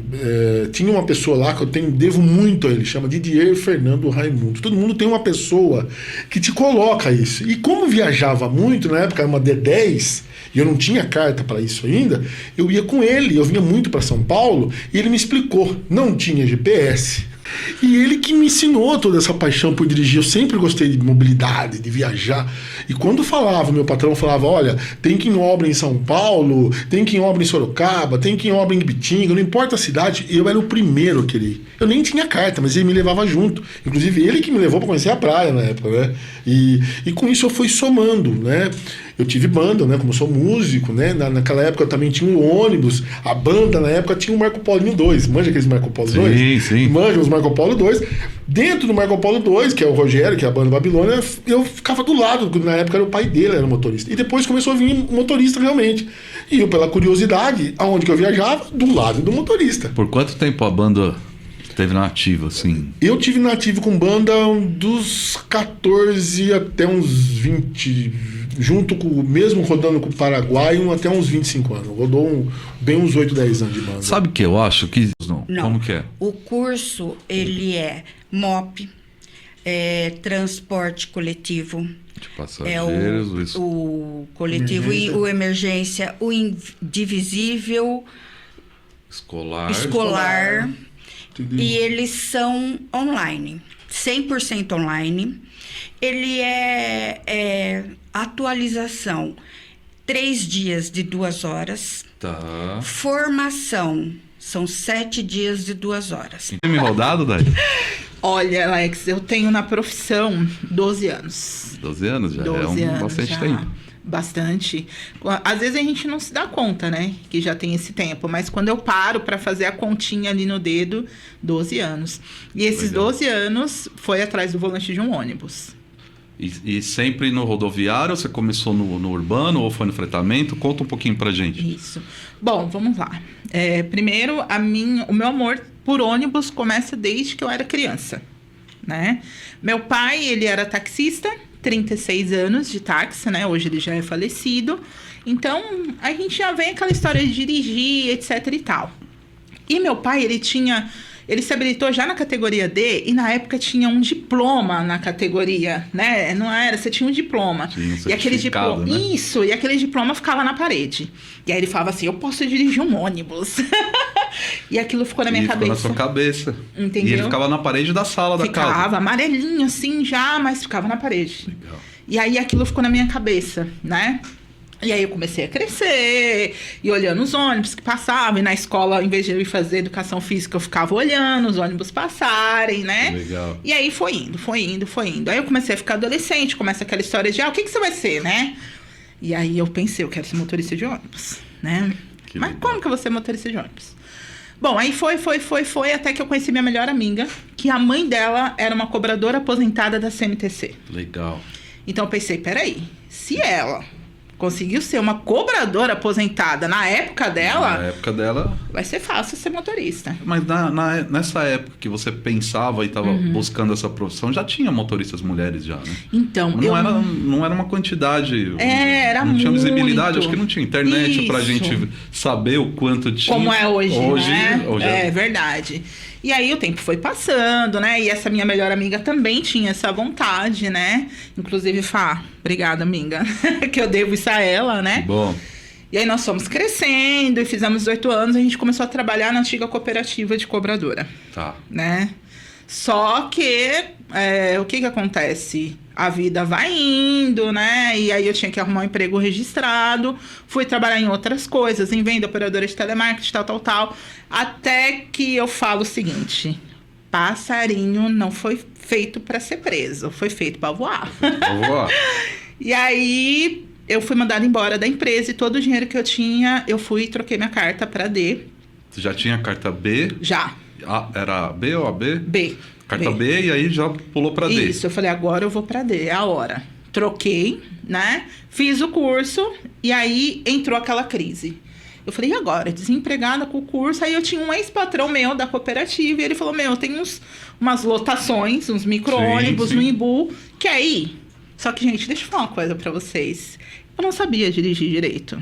tinha uma pessoa lá que eu devo muito a ele, chama Didier Fernando Raimundo. Todo mundo tem uma pessoa que te coloca isso. E como viajava muito, na época era uma D10, e eu não tinha carta para isso ainda, eu ia com ele, eu vinha muito para São Paulo, e ele me explicou. Não tinha GPS, E ele que me ensinou toda essa paixão por dirigir. Eu sempre gostei de mobilidade, de viajar. E quando meu patrão falava, olha, tem que ir em obra em São Paulo, tem que ir em obra em Sorocaba, tem que ir em obra em Ibitinga, não importa a cidade, eu era o primeiro a querer ir. Eu nem tinha carta, mas ele me levava junto. Inclusive, ele que me levou para conhecer a praia na época, né? E com isso eu fui somando, né? Eu tive banda, né? Como eu sou músico, né? Naquela época eu também tinha um ônibus. A banda, na época, tinha um Marco Polo 2. Manja aqueles Marco Polo 2? Sim, sim. Manja os Marco Polo 2. Dentro do Marco Polo 2, que é o Rogério, que é a banda Babilônia, eu ficava do lado, na época era o pai dele, era o motorista. E depois começou a vir motorista realmente. E eu, pela curiosidade, aonde que eu viajava? Do lado do motorista. Por quanto tempo a banda teve na ativa, assim? Eu tive na ativa com banda dos 14 até uns 20, junto com, mesmo rodando com o Paraguai, até uns 25 anos. Rodou bem uns 8, 10 anos de banda. Sabe o que eu acho? Não. Como que é? O curso, ele é MOP, transporte coletivo, de passageiros, o coletivo e o emergência, o indivisível, escolar. E eles são online, 100% online. Ele é atualização, 3 dias de 2 horas. Tá. Formação, são 7 dias de 2 horas. Tem me rodado, Dai? Olha, Alex, eu tenho na profissão 12 anos. 12 anos já 12 anos, bastante já. tempo. Bastante. Às vezes a gente não se dá conta, né? Que já tem esse tempo. Mas quando eu paro para fazer a continha ali no dedo, 12 anos. E esses 12 anos foi atrás do volante de um ônibus. E sempre no rodoviário? Você começou no urbano ou foi no fretamento? Conta um pouquinho pra gente. Isso. Bom, vamos lá. Primeiro, o meu amor por ônibus começa desde que eu era criança, né? Meu pai, ele era taxista, 36 anos de táxi, né? Hoje ele já é falecido. Então, a gente já vem aquela história de dirigir, etc e tal. E meu pai, ele se habilitou já na categoria D e na época tinha um diploma na categoria, né? Não era, você tinha um diploma. Tinha um e aquele diploma, né? Isso, e aquele diploma ficava na parede. E aí ele falava assim, eu posso dirigir um ônibus. E aquilo ficou na minha cabeça. Ficou na sua cabeça. Entendeu? E ele ficava na parede da sala da casa. Ficava amarelinho assim já, mas ficava na parede. Legal. E aí aquilo ficou na minha cabeça, né? E aí eu comecei a crescer, e olhando os ônibus que passavam, e na escola, em vez de eu ir fazer educação física, eu ficava olhando os ônibus passarem, né? Legal. E aí foi indo. Aí eu comecei a ficar adolescente, começa aquela história de, o que você vai ser, né? E aí eu pensei, eu quero ser motorista de ônibus, né? Mas como que eu vou ser motorista de ônibus? Bom, aí foi, até que eu conheci minha melhor amiga, que a mãe dela era uma cobradora aposentada da CMTC. Legal. Então eu pensei, peraí, se ela conseguiu ser uma cobradora aposentada na época dela... Na época dela... Vai ser fácil ser motorista. Mas nessa época que você pensava e estava buscando essa profissão, já tinha motoristas mulheres já, né? Então, não era uma quantidade... Era não tinha muito. visibilidade, acho que não tinha internet Isso. pra gente saber o quanto tinha. Como é hoje, né? Hoje é verdade. E aí o tempo foi passando, né? E essa minha melhor amiga também tinha essa vontade, né? Inclusive, obrigada, amiga, que eu devo isso a ela, né? Bom. E aí nós fomos crescendo e fizemos 18 anos, a gente começou a trabalhar na antiga cooperativa de cobradora. Tá. Né? Só que, o que acontece? A vida vai indo, né? E aí eu tinha que arrumar um emprego registrado, fui trabalhar em outras coisas, em venda, operadora de telemarketing, tal. Até que eu falo o seguinte: passarinho não foi feito para ser preso, foi feito para voar. Pra voar. E aí eu fui mandada embora da empresa e todo o dinheiro que eu tinha, eu fui e troquei minha carta para D. Você já tinha carta B? Já. Era B ou AB? B. Carta B e aí já pulou para D. Isso, eu falei, agora eu vou para D, é a hora. Troquei, né? Fiz o curso e aí entrou aquela crise. Eu falei, e agora? Desempregada com o curso. Aí eu tinha um ex-patrão meu da cooperativa e ele falou, eu tenho umas lotações, uns micro-ônibus no Imbu, quer ir? Só que, gente, deixa eu falar uma coisa para vocês. Eu não sabia dirigir direito,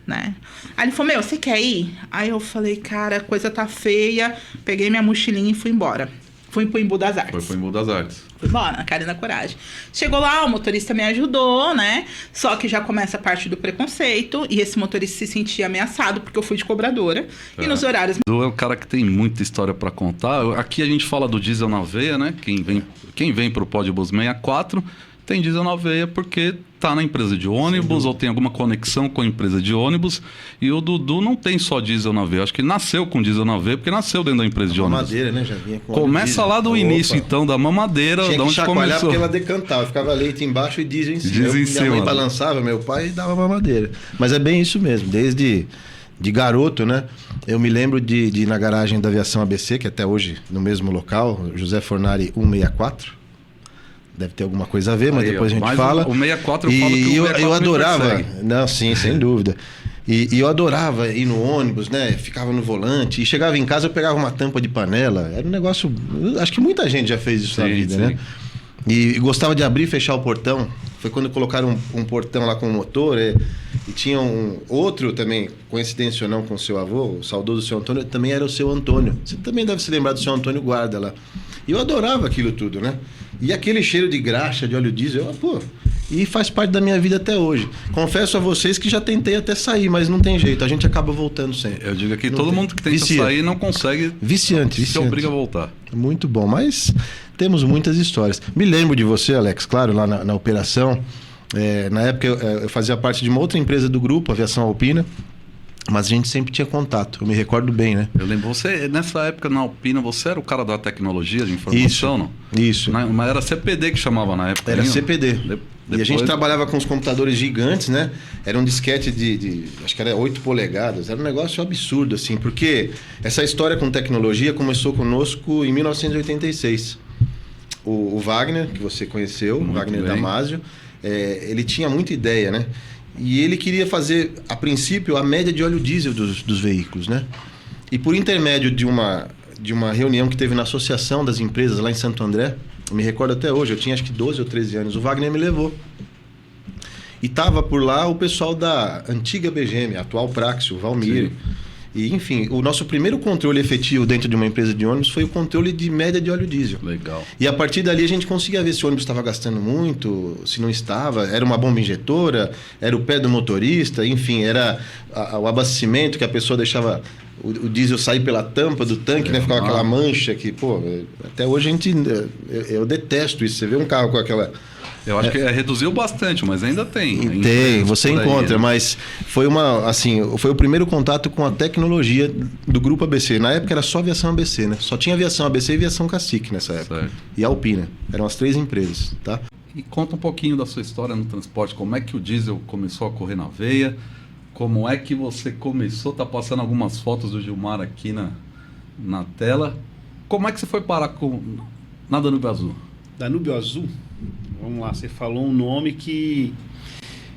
né? Aí ele falou, você quer ir? Aí eu falei, cara, a coisa tá feia. Peguei minha mochilinha e fui embora. Fui pro Embu das Artes. Foi pro Embu das Artes. Fui embora, na cara e na coragem. Chegou lá, o motorista me ajudou, né? Só que já começa a parte do preconceito. E esse motorista se sentia ameaçado porque eu fui de cobradora. E nos horários... É o cara que tem muita história para contar. Aqui a gente fala do diesel na veia, né? Quem vem pro Podbus 64 tem diesel na veia porque tá na empresa de ônibus ou tem alguma conexão com a empresa de ônibus. E o Dudu não tem só diesel na veia. Acho que ele nasceu com diesel na veia porque nasceu dentro da empresa de ônibus. Mamadeira, né? Já vinha com Começa diesel. lá do início, então, da mamadeira, Tinha de que onde chacoalhar começou. porque ela decantava. Ficava leite embaixo e diesel em cima. Diesel em Minha mãe cima. balançava, meu pai dava mamadeira. Mas é bem isso mesmo. Desde de garoto, né? Eu me lembro de ir na garagem da Aviação ABC, que até hoje no mesmo local, José Fornari 164. Deve ter alguma coisa a ver, mas Aí, depois a gente mas fala. o 64 eu falo que o 64 eu me adorava. persegue. Não, sim, sem dúvida. E eu adorava ir no ônibus, né? Ficava no volante. E chegava em casa, eu pegava uma tampa de panela. Era um negócio... Acho que muita gente já fez isso na vida, né? E gostava de abrir e fechar o portão. Foi quando colocaram um portão lá com motor. E tinha um outro também, coincidência ou não, com o seu avô, o saudoso seu Antônio, também era o seu Antônio. Você também deve se lembrar do seu Antônio Guarda lá. E eu adorava aquilo tudo, né? E aquele cheiro de graxa, de óleo diesel, e faz parte da minha vida até hoje. Confesso a vocês que já tentei até sair, mas não tem jeito, a gente acaba voltando sempre. Eu digo aqui, todo mundo que tenta sair não consegue. Viciante. Se obriga a voltar. Muito bom, mas temos muitas histórias. Me lembro de você, Alex, claro, lá na operação. Na época eu fazia parte de uma outra empresa do grupo, Aviação Alpina. Mas a gente sempre tinha contato, eu me recordo bem, né? Eu lembro, você, nessa época na Alpina, você era o cara da tecnologia de informação, não? Isso. Mas era CPD que chamava na época. Era ainda? CPD. Depois... E a gente trabalhava com os computadores gigantes, né? Era um disquete de acho que era 8 polegadas. Era um negócio absurdo, assim, porque essa história com tecnologia começou conosco em 1986. O Wagner, que você conheceu, o Wagner Damasio, ele tinha muita ideia, né? E ele queria fazer, a princípio, a média de óleo diesel dos veículos, né? E por intermédio de uma reunião que teve na Associação das Empresas lá em Santo André, eu me recordo até hoje, eu tinha acho que 12 ou 13 anos, o Wagner me levou. E tava por lá o pessoal da antiga BGM, a atual Praxio, o Valmir. Sim. E, enfim, o nosso primeiro controle efetivo dentro de uma empresa de ônibus foi o controle de média de óleo diesel. Legal. E a partir dali a gente conseguia ver se o ônibus estava gastando muito, se não estava, era uma bomba injetora, era o pé do motorista, enfim, era o abastecimento que a pessoa deixava o diesel sair pela tampa do tanque, né? Ficava aquela mancha que, até hoje a gente... Eu detesto isso. Você vê um carro com aquela... Eu acho que reduziu bastante, mas ainda tem. Tem, você encontra, mas foi foi o primeiro contato com a tecnologia do Grupo ABC. Na época era só Aviação ABC, né? Só tinha Aviação ABC e Aviação Cacique nessa época. Certo. E Alpina. Eram as 3 empresas, tá? E conta um pouquinho da sua história no transporte. Como é que o diesel começou a correr na veia? Como é que você começou? Tá passando algumas fotos do Gilmar aqui na tela. Como é que você foi parar na Danúbio Azul? Danúbio Azul? Vamos lá, você falou um nome que...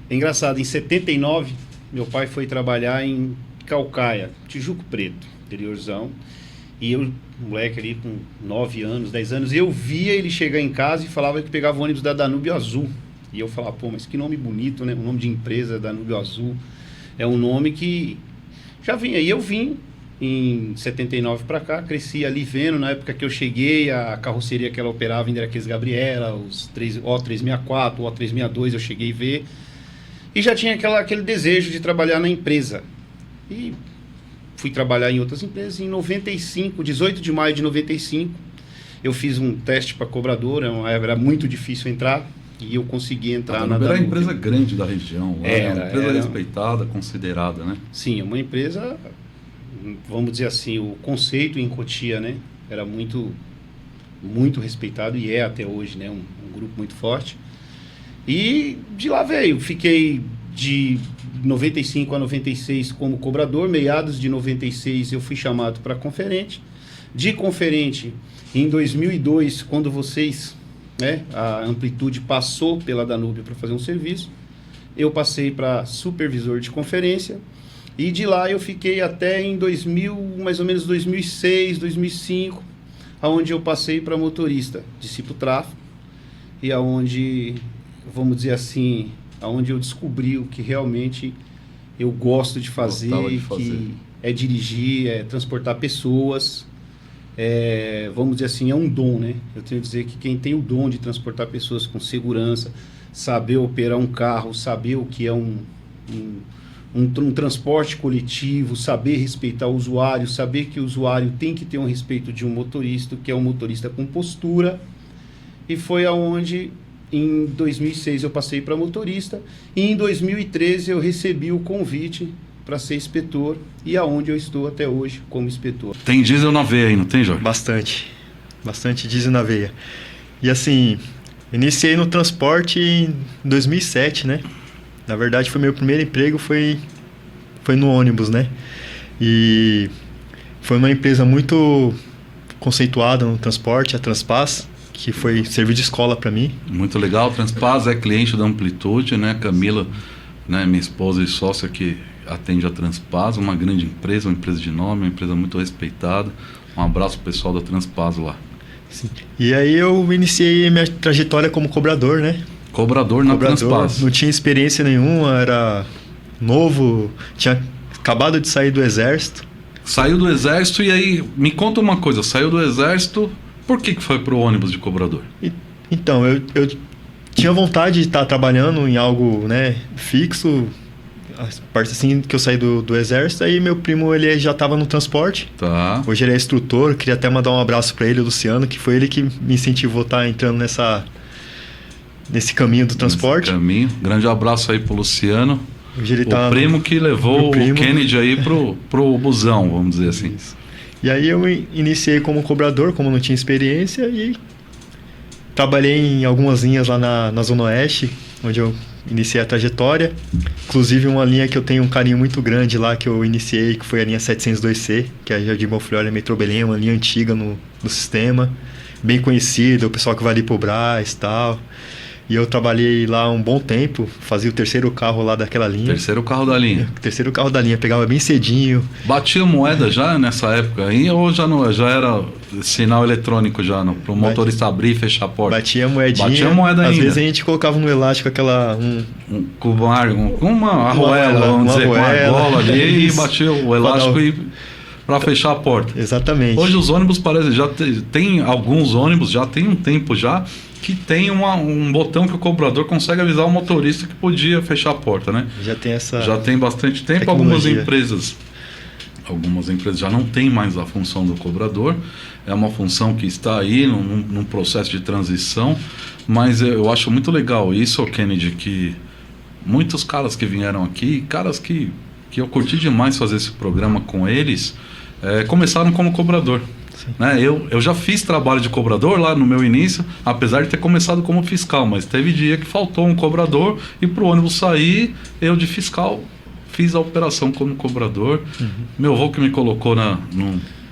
É engraçado, em 79, meu pai foi trabalhar em Calcaia, Tijuco Preto, interiorzão. E eu, moleque ali com 9 anos, 10 anos, eu via ele chegar em casa e falava que pegava o ônibus da Danúbio Azul. E eu falava, mas que nome bonito, né? O nome de empresa, Danúbio Azul. É um nome que já vinha. E eu vim em 79 para cá, cresci ali vendo. Na época que eu cheguei, a carroceria que ela operava ainda era aqueles Gabriela, os O364, o O362, eu cheguei a ver. E já tinha aquele desejo de trabalhar na empresa. E fui trabalhar em outras empresas. Em 95, 18 de maio de 95, eu fiz um teste para cobradora, era muito difícil entrar. E eu consegui entrar na Danúbio. Era uma empresa grande da região, era uma empresa respeitada, considerada, né? Sim, uma empresa, vamos dizer assim, o conceito em Cotia, né? Era muito, muito respeitado e é até hoje, né? Um grupo muito forte. E de lá veio, fiquei de 95 a 96 como cobrador, meados de 96 eu fui chamado para conferente. De conferente, em 2002, quando vocês... a Amplitude passou pela Danúbio para fazer um serviço, eu passei para supervisor de conferência e de lá eu fiquei até em 2000, mais ou menos 2006, 2005, aonde eu passei para motorista de Cipotráfego e aonde, vamos dizer assim, aonde eu descobri o que realmente eu gosto de fazer, que é dirigir, é transportar pessoas. vamos dizer assim, é um dom, né? Eu tenho que dizer que quem tem o dom de transportar pessoas com segurança, saber operar um carro, saber o que é um transporte coletivo, saber respeitar o usuário, saber que o usuário tem que ter um respeito de um motorista, que é um motorista com postura. E foi aonde, em 2006, eu passei para motorista, e em 2013 eu recebi o convite para ser inspetor, e aonde eu estou até hoje como inspetor. Tem diesel na veia aí, não tem, Jorge? Bastante diesel na veia. E assim, iniciei no transporte em 2007, né? Na verdade, foi meu primeiro emprego, foi no ônibus, né? E foi uma empresa muito conceituada no transporte, a Transpass, que foi servir de escola para mim. Muito legal. Transpass é cliente da Amplitude, né? Camila, né, minha esposa e sócia que atende a Transpass, uma grande empresa, uma empresa de nome, uma empresa muito respeitada. Um abraço pro pessoal da Transpass lá. Sim. E aí eu iniciei minha trajetória como cobrador, né? Cobrador na Transpass. Não tinha experiência nenhuma, era novo, tinha acabado de sair do exército. Saiu do exército e aí, me conta uma coisa, saiu do exército, por que foi pro ônibus de cobrador? Então, eu tinha vontade de estar trabalhando em algo, né, fixo, a parte assim que eu saí do exército, aí meu primo, ele já estava no transporte. Tá. Hoje ele é instrutor, queria até mandar um abraço para ele, o Luciano, que foi ele que me incentivou a estar entrando nesse caminho do transporte. Grande abraço aí pro Luciano. Hoje ele tá primo que levou o Kennedy aí pro busão, vamos dizer assim. Isso. E aí eu iniciei como cobrador, como não tinha experiência, e trabalhei em algumas linhas lá na Zona Oeste, onde eu iniciei a trajetória. Inclusive uma linha que eu tenho um carinho muito grande lá, que eu iniciei, que foi a linha 702C, que é a Jardim Bonfilholi, Metrô Belém, uma linha antiga no sistema, bem conhecida, o pessoal que vai ali pro Brás e tal. E eu trabalhei lá um bom tempo, fazia o terceiro carro lá daquela linha. Terceiro carro da linha. Terceiro carro da linha, pegava bem cedinho. Batia moeda já nessa época aí, ou já era sinal eletrônico já, para o motorista abrir e fechar a porta? Batia moedinha. Batia moeda ainda. Às vezes a gente colocava no elástico uma arruela, vamos dizer, com uma argola ali, e batia o elástico para fechar a porta. Exatamente. Hoje os ônibus parecem, já tem alguns ônibus, já tem um tempo já, que tem um botão que o cobrador consegue avisar o motorista que podia fechar a porta, né? Já tem bastante tempo. tecnologia. Algumas empresas já não têm mais a função do cobrador. É uma função que está aí num processo de transição, mas eu acho muito legal isso, Kennedy, que muitos caras que vieram aqui, caras que eu curti demais fazer esse programa com eles, começaram como cobrador. Né? Eu já fiz trabalho de cobrador lá no meu início, apesar de ter começado como fiscal, mas teve dia que faltou um cobrador e para o ônibus sair, eu de fiscal fiz a operação como cobrador. Meu avô que me colocou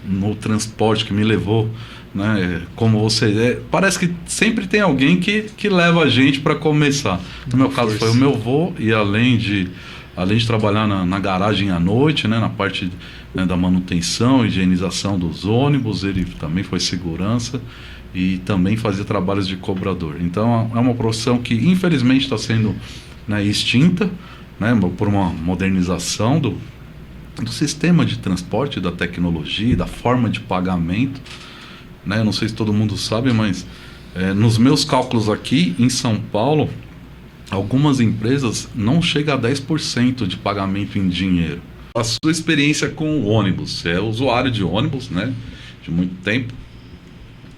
no transporte, que me levou, né? Como você parece que sempre tem alguém que leva a gente para começar. No meu caso foi o meu avô, e além de trabalhar na garagem à noite, né, na parte, né, da manutenção, higienização dos ônibus, ele também foi segurança e também fazia trabalhos de cobrador. Então é uma profissão que infelizmente está sendo, né, extinta, né, por uma modernização do sistema de transporte, da tecnologia, da forma de pagamento, né? Eu não sei se todo mundo sabe, mas nos meus cálculos aqui em São Paulo, algumas empresas não chegam a 10% de pagamento em dinheiro. A sua experiência com o ônibus, você é usuário de ônibus, né, de muito tempo,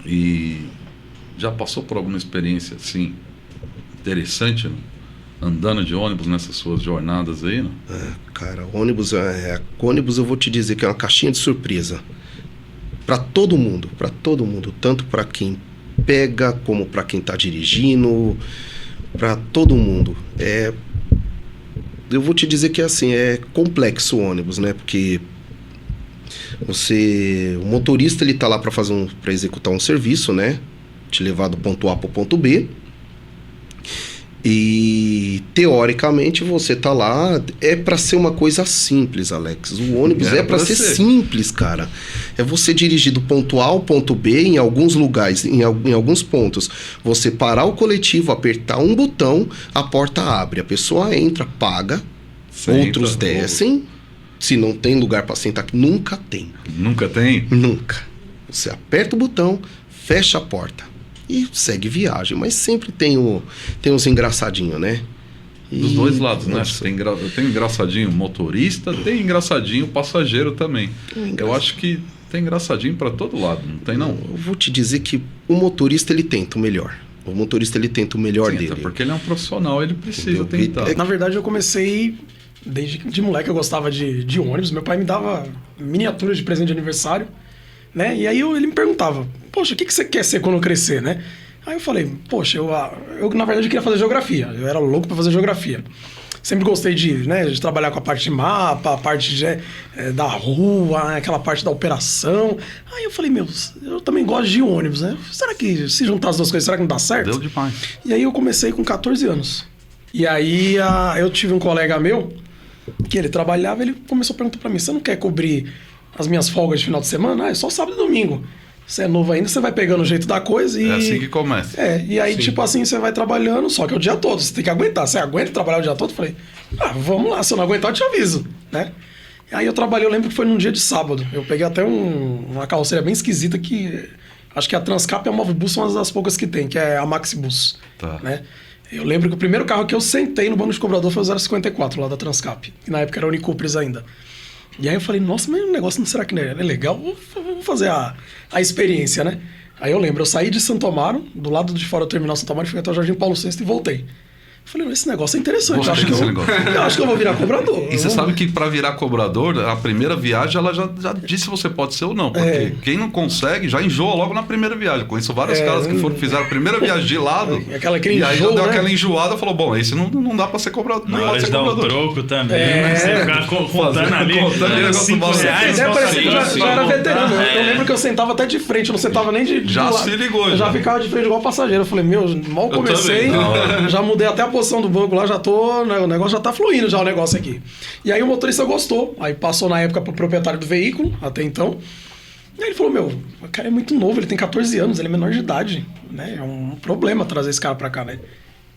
e já passou por alguma experiência assim interessante, né, andando de ônibus nessas suas jornadas aí, né? Cara, ônibus eu vou te dizer que é uma caixinha de surpresa para todo mundo, tanto para quem pega como para quem está dirigindo, para todo mundo. Eu vou te dizer que assim, é complexo o ônibus, né? Porque o motorista, ele tá lá para executar um serviço, né? Te levar do ponto A para o ponto B. E teoricamente você tá lá, para ser uma coisa simples, Alex. O ônibus é para ser simples, cara. É você dirigir do ponto A ao ponto B, em alguns lugares, em alguns pontos. Você parar o coletivo, apertar um botão, a porta abre, a pessoa entra, paga, outros descem. Se não tem lugar para sentar, nunca tem. Nunca tem? Nunca. Você aperta o botão, fecha a porta e segue viagem. Mas sempre tem uns engraçadinhos, né? Dos dois lados, né? Tem engraçadinho motorista, tem engraçadinho passageiro também. Eu acho que tem engraçadinho para todo lado, não tem não? Eu vou te dizer que o motorista ele tenta o melhor. O motorista ele tenta o melhor dele. Porque ele é um profissional, ele precisa tentar. Na verdade, eu comecei desde de moleque, eu gostava de ônibus. Meu pai me dava miniaturas de presente de aniversário, né? E aí ele me perguntava, poxa, o que você quer ser quando crescer, né? Aí eu falei, poxa, eu na verdade eu queria fazer geografia. Eu era louco para fazer geografia. Sempre gostei de trabalhar com a parte de mapa, a parte da rua, aquela parte da operação. Aí eu falei, eu também gosto de ônibus, né? Será que se juntar as duas coisas, será que não dá certo? Deu demais. E aí eu comecei com 14 anos. E aí eu tive um colega meu, que ele trabalhava, ele começou a perguntar para mim, você não quer cobrir as minhas folgas de final de semana? É só sábado e domingo. Você é novo ainda, você vai pegando o jeito da coisa e... É assim que começa. E aí, tipo assim, você vai trabalhando, só que é o dia todo, você tem que aguentar. Você aguenta trabalhar o dia todo? Eu falei, vamos lá, se eu não aguentar, eu te aviso, né? E aí eu trabalhei, eu lembro que foi num dia de sábado. Eu peguei até uma carroceria bem esquisita que... Acho que a Transcap e a Movibus são uma das poucas que tem, que é a Maxibus, né? Eu lembro que o primeiro carro que eu sentei no banco de cobrador foi o 054, lá da Transcap. Que na época era Unicupris ainda. E aí eu falei, nossa, mas o negócio não será que não é legal? Vou fazer a experiência, né? Aí eu lembro, eu saí de Santo Amaro, do lado de fora do terminal Santo Amaro, fui até o Jardim Paulo VI e voltei. Eu falei, esse negócio é interessante, eu acho que eu vou virar cobrador. E você sabe que para virar cobrador, a primeira viagem ela já disse se você pode ser ou não. Porque quem não consegue já enjoa logo na primeira viagem. Eu conheço vários caras que fizeram a primeira viagem de lado. E aí já deu aquela enjoada e falou: bom, esse não dá para ser cobrador. Na hora de dar o troco também, você ficar contando ali. Já era veterano. Eu lembro que eu sentava até de frente, eu não sentava nem de já lado. Se ligou. Eu já ficava de frente igual passageiro. Eu falei, mal comecei, já mudei até a posição do banco lá, já tô, né, o negócio já tá fluindo já o negócio aqui. E aí o motorista gostou, aí passou na época pro proprietário do veículo, até então. E aí ele falou, o cara é muito novo, ele tem 14 anos, ele é menor de idade, né? É um problema trazer esse cara pra cá, né?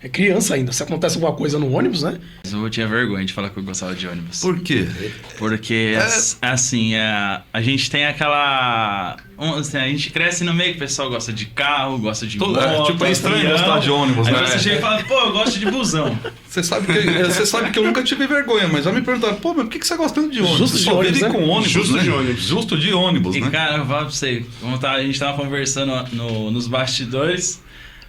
É criança ainda. Se acontece alguma coisa no ônibus, né? Eu tinha vergonha de falar que eu gostava de ônibus. Por quê? Porque, assim, a gente tem aquela... Assim, a gente cresce no meio que o pessoal gosta de carro, gosta de moto. Tipo, é estranho gostar de ônibus, aí né? Aí você chega e fala, eu gosto de busão. Você sabe que eu nunca tive vergonha, mas já me perguntaram, mas por que você gosta tanto de ônibus? Justo de ônibus, né? Com ônibus, Justo né? de ônibus. Justo de ônibus, e, né? cara, eu falo pra você, a gente tava conversando nos bastidores,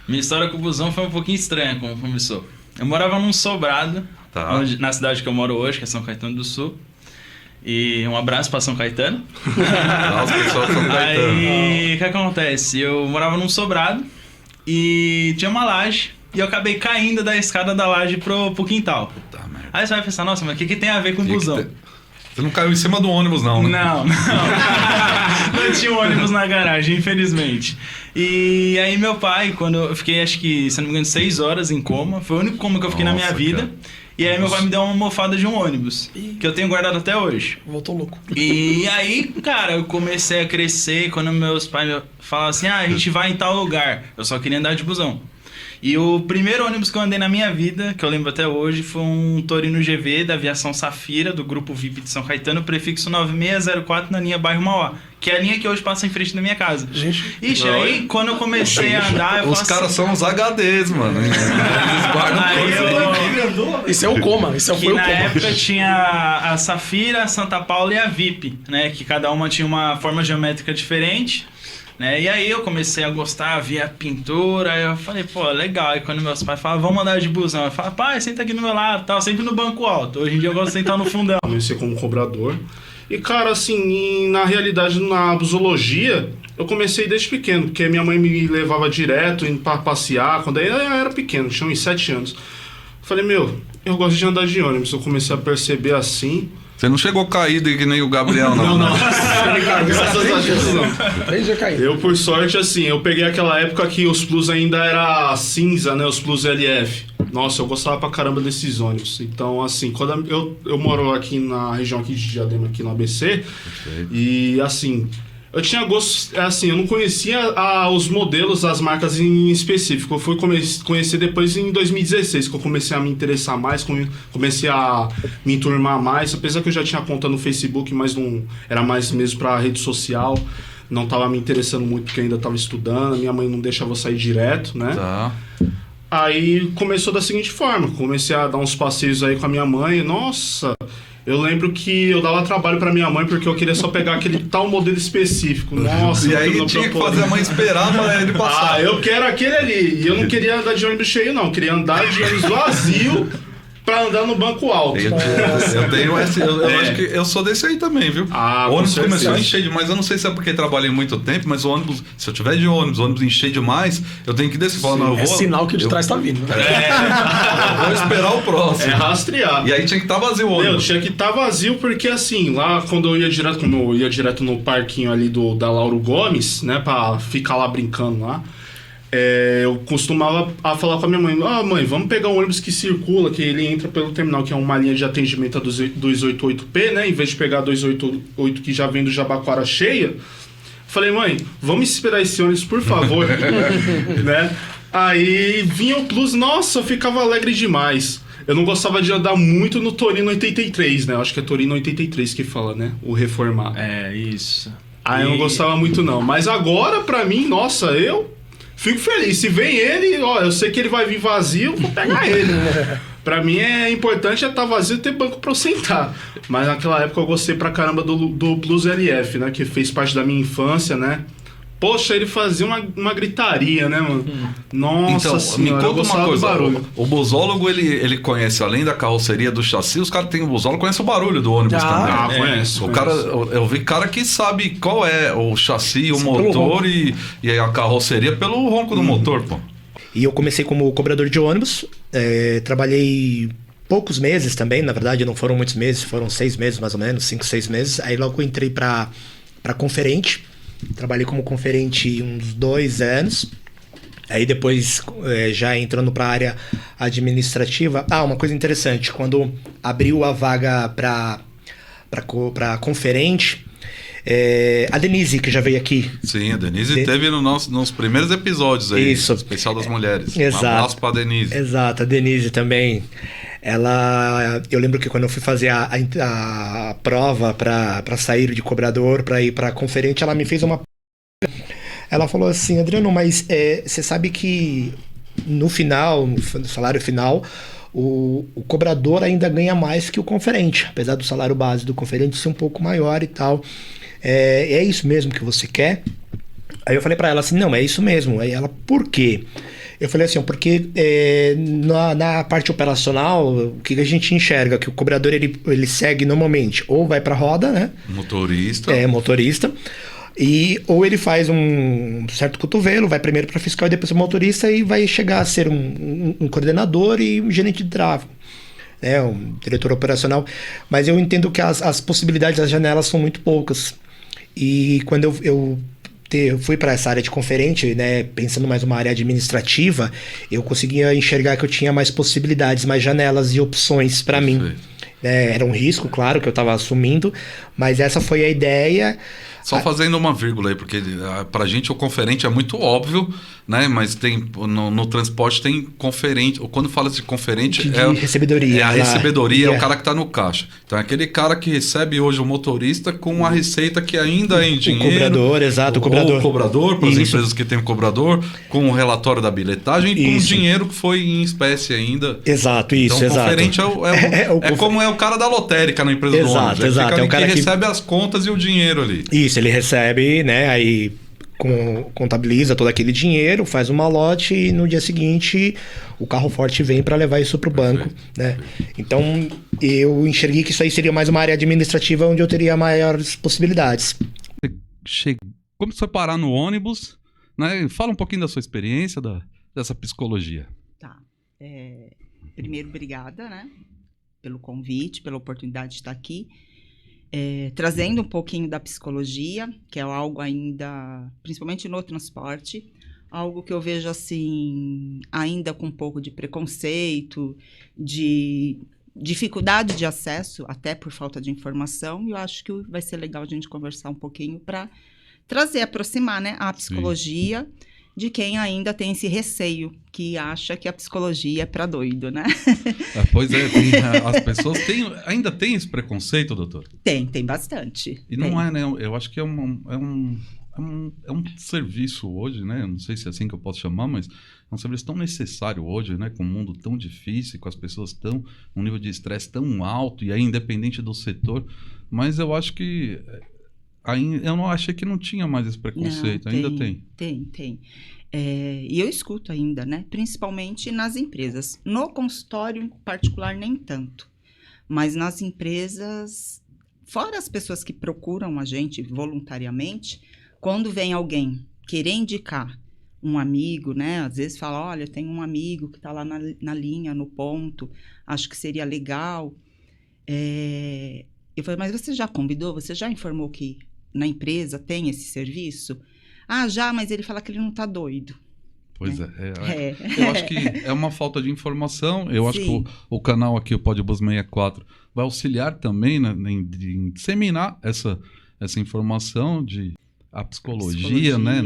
minha história com o busão foi um pouquinho estranha como começou. Eu morava num sobrado, na cidade que eu moro hoje, que é São Caetano do Sul. E um abraço pra São Caetano. Nossa, pessoal de São Caetano. Aí, o que acontece? Eu morava num sobrado e tinha uma laje. E eu acabei caindo da escada da laje pro quintal. Aí você vai pensar, nossa, mas o que tem a ver com busão? Você não caiu em cima do ônibus, não, né? Não. Não tinha um ônibus na garagem, infelizmente. E aí meu pai, quando eu fiquei, acho que, se não me engano, 6 horas em coma, foi o único coma que eu fiquei na minha vida. E aí meu pai me deu uma almofada de um ônibus, que eu tenho guardado até hoje. Voltou louco. E aí, cara, eu comecei a crescer, quando meus pais falavam assim, a gente vai em tal lugar. Eu só queria andar de busão. E o primeiro ônibus que eu andei na minha vida, que eu lembro até hoje, foi um Torino GV da aviação Safira, do Grupo VIP de São Caetano, prefixo 9604 na linha Bairro Mauá, que é a linha que hoje passa em frente da minha casa. Ixi, aí quando eu comecei a andar... Os caras são os HDs, mano. Eles guardam coisa. Isso é o coma, isso foi o coma. Na época tinha a Safira, a Santa Paula e a VIP, né? Que cada uma tinha uma forma geométrica diferente. Né? E aí eu comecei a gostar, via a pintura, aí eu falei, legal. Aí quando meus pais falavam, vamos andar de busão, eu falava, pai, senta aqui no meu lado, tal, sempre no banco alto. Hoje em dia eu gosto de sentar no fundão. Comecei como cobrador. E, cara, assim, na realidade, na busologia, eu comecei desde pequeno, porque minha mãe me levava direto indo pra passear, quando eu era pequeno, tinha uns 7 anos. Falei, eu gosto de andar de ônibus. Eu comecei a perceber assim... Você não chegou caído que nem o Gabriel, não? Não. Graças a Deus, não. Eu, por sorte, assim, eu peguei aquela época que os Plus ainda era cinza, né? Os Plus LF. Nossa, eu gostava pra caramba desses ônibus. Então, assim, quando eu moro aqui na região aqui de Diadema, aqui no ABC. E, assim... Eu tinha gosto, assim, eu não conhecia os modelos, as marcas em específico. Eu fui conhecer depois em 2016, que eu comecei a me interessar mais, comecei a me enturmar mais, apesar que eu já tinha conta no Facebook, mas não era mais mesmo pra rede social. não estava me interessando muito porque ainda estava estudando, minha mãe não deixava eu sair direto, né? Tá. Aí começou da seguinte forma, comecei a dar uns passeios aí com a minha mãe, nossa... Eu lembro que eu dava trabalho pra minha mãe porque eu queria só pegar aquele tal modelo específico. Nossa, e aí tinha que fazer a mãe esperar pra ele passar. Ah, eu quero aquele ali. E eu não queria andar de ônibus cheio, não. Eu queria andar de ônibus vazio pra andar no banco alto. Eu tenho esse, eu acho que eu sou desse aí também, viu? O ônibus começou a encher demais. Eu não sei se é porque trabalhei muito tempo, mas o ônibus, se eu tiver de ônibus, o ônibus encher demais, eu tenho que descer. Falar, não, eu vou, sinal que o de trás tá vindo. Eu vou esperar o próximo. É rastrear. E aí tinha que estar vazio o ônibus. Tinha que estar vazio porque assim, lá quando eu ia direto no parquinho ali da Lauro Gomes, né, pra ficar lá brincando lá, eu costumava falar com a minha mãe, mãe, vamos pegar um ônibus que circula, que ele entra pelo terminal, que é uma linha de atendimento a 288P, né, em vez de pegar a 288 que já vem do Jabaquara cheia. Falei, mãe, vamos esperar esse ônibus, por favor. Né? Aí vinha o Plus, nossa, eu ficava alegre demais. Eu não gostava de andar muito no Torino 83, né? Eu acho que é Torino 83 que fala, né? O reformar. É, isso. Aí eu não gostava muito, não. Mas agora, pra mim, nossa, eu fico feliz. Se vem ele, eu sei que ele vai vir vazio, vou pegar ele. Pra mim é importante estar vazio e ter banco pra eu sentar. Mas naquela época eu gostei pra caramba do Plus LF, né? Que fez parte da minha infância, né? Poxa, ele fazia uma gritaria, né, mano? Nossa então, senhora, me conta uma coisa. O busólogo, ele conhece, além da carroceria do chassi, os caras têm o busólogo, conhece o barulho do ônibus também. Conhece. Eu vi cara que sabe qual é o chassi, o motor e a carroceria pelo ronco do motor, pô. E eu comecei como cobrador de ônibus, trabalhei poucos meses também, na verdade não foram muitos meses, foram 6 meses mais ou menos, 5, 6 meses. Aí logo eu entrei para conferente, trabalhei como conferente uns 2 anos. Aí depois, já entrando para a área administrativa, uma coisa interessante, quando abriu a vaga para conferente, a Denise, que já veio aqui. Sim, a Denise teve nos primeiros episódios aí, isso. Especial das Mulheres. Exato. Um abraço pra Denise. Exato, a Denise também. Eu lembro que quando eu fui fazer a prova para sair de cobrador, para ir para conferente, ela me fez uma... Ela falou assim, Adriano, mas você sabe que no final, no salário final, o cobrador ainda ganha mais que o conferente, apesar do salário base do conferente ser um pouco maior e tal. É isso mesmo que você quer? Aí eu falei para ela assim, não, é isso mesmo. Aí ela, por quê? Eu falei assim, porque na parte operacional, o que a gente enxerga? Que o cobrador, ele segue normalmente, ou vai para roda, né? Motorista. Motorista. Ou ele faz um certo cotovelo, vai primeiro para fiscal e depois para motorista e vai chegar a ser um coordenador e um gerente de tráfego, um diretor operacional. Mas eu entendo que as possibilidades, as janelas são muito poucas. E quando eu fui para essa área de conferente, né, pensando mais uma área administrativa, eu conseguia enxergar que eu tinha mais possibilidades, mais janelas e opções para mim. Era um risco, claro, que eu estava assumindo, mas essa foi a ideia. Só fazendo uma vírgula aí, porque pra gente o conferente é muito óbvio, né? Mas tem no transporte tem conferente. Quando fala de conferente, recebedoria. É a recebedoria, é o cara que tá no caixa. Então é aquele cara que recebe hoje o motorista com a receita que ainda é em dinheiro. O cobrador, exato, o cobrador. Ou o cobrador, para as empresas que tem o cobrador, com o relatório da bilhetagem e com o dinheiro que foi em espécie ainda. Exato, isso, então, exato. Conferente como é o cara da lotérica na empresa do ônibus. Exato, é o cara que recebe as contas e o dinheiro ali. Isso, ele recebe, né, aí contabiliza todo aquele dinheiro, faz uma lote e no dia seguinte o carro forte vem para levar isso para o banco, né? Então eu enxerguei que isso aí seria mais uma área administrativa onde eu teria maiores possibilidades. Como você foi parar no ônibus, né? Fala um pouquinho da sua experiência, dessa psicologia. Tá. Primeiro, obrigada, né, pelo convite, pela oportunidade de estar aqui. Trazendo um pouquinho da psicologia, que é algo ainda, principalmente no transporte, algo que eu vejo assim, ainda com um pouco de preconceito, de dificuldade de acesso, até por falta de informação, e eu acho que vai ser legal a gente conversar um pouquinho para aproximar, né, a psicologia de quem ainda tem esse receio, que acha que a psicologia é para doido, né? Pois é, as pessoas ainda têm esse preconceito, doutor? Tem bastante. E não é, né? Eu acho que é um é um serviço hoje, né? Eu não sei se é assim que eu posso chamar, mas é um serviço tão necessário hoje, né? Com um mundo tão difícil, com as pessoas tão um nível de estresse tão alto, e aí independente do setor. Mas eu acho que eu não achei que não tinha mais esse preconceito. Não, ainda tem. Tem. E eu escuto ainda, né? Principalmente nas empresas. No consultório particular, nem tanto. Mas nas empresas, fora as pessoas que procuram a gente voluntariamente, quando vem alguém querer indicar um amigo, né? Às vezes fala, olha, tem um amigo que está lá na linha, no ponto, acho que seria legal. Eu falei, mas você já convidou? Você já informou que na empresa tem esse serviço? Ah, já, mas ele fala que ele não está doido. Pois é. Eu acho que é uma falta de informação. Eu acho que o canal aqui, o Podbus 64, vai auxiliar também, né, em disseminar essa informação de a psicologia, né?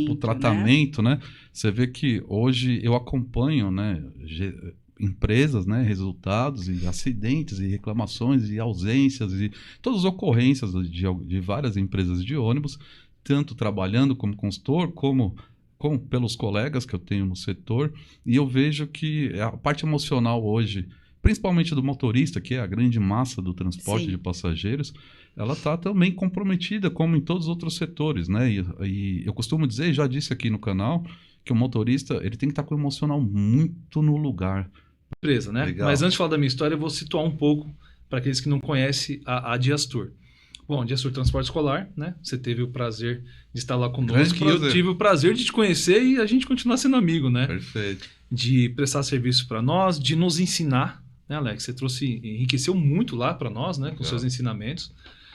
O tratamento, né? Você vê que hoje eu acompanho, né, empresas, né, resultados e acidentes e reclamações e ausências e todas as ocorrências de várias empresas de ônibus, tanto trabalhando como consultor, como pelos colegas que eu tenho no setor, e eu vejo que a parte emocional hoje, principalmente do motorista, que é a grande massa do transporte de passageiros, ela está também comprometida, como em todos os outros setores, né? E eu costumo dizer, já disse aqui no canal, que o motorista ele tem que estar com o emocional muito no lugar. Empresa, né? Legal. Mas antes de falar da minha história, eu vou situar um pouco para aqueles que não conhecem a Diastur. Bom, Diastur Transporte Escolar, né? Você teve o prazer de estar lá conosco. E eu tive o prazer de te conhecer e a gente continuar sendo amigo, né? Perfeito. De prestar serviço para nós, de nos ensinar, né, Alex? Você enriqueceu muito lá para nós, né? Com seus ensinamentos.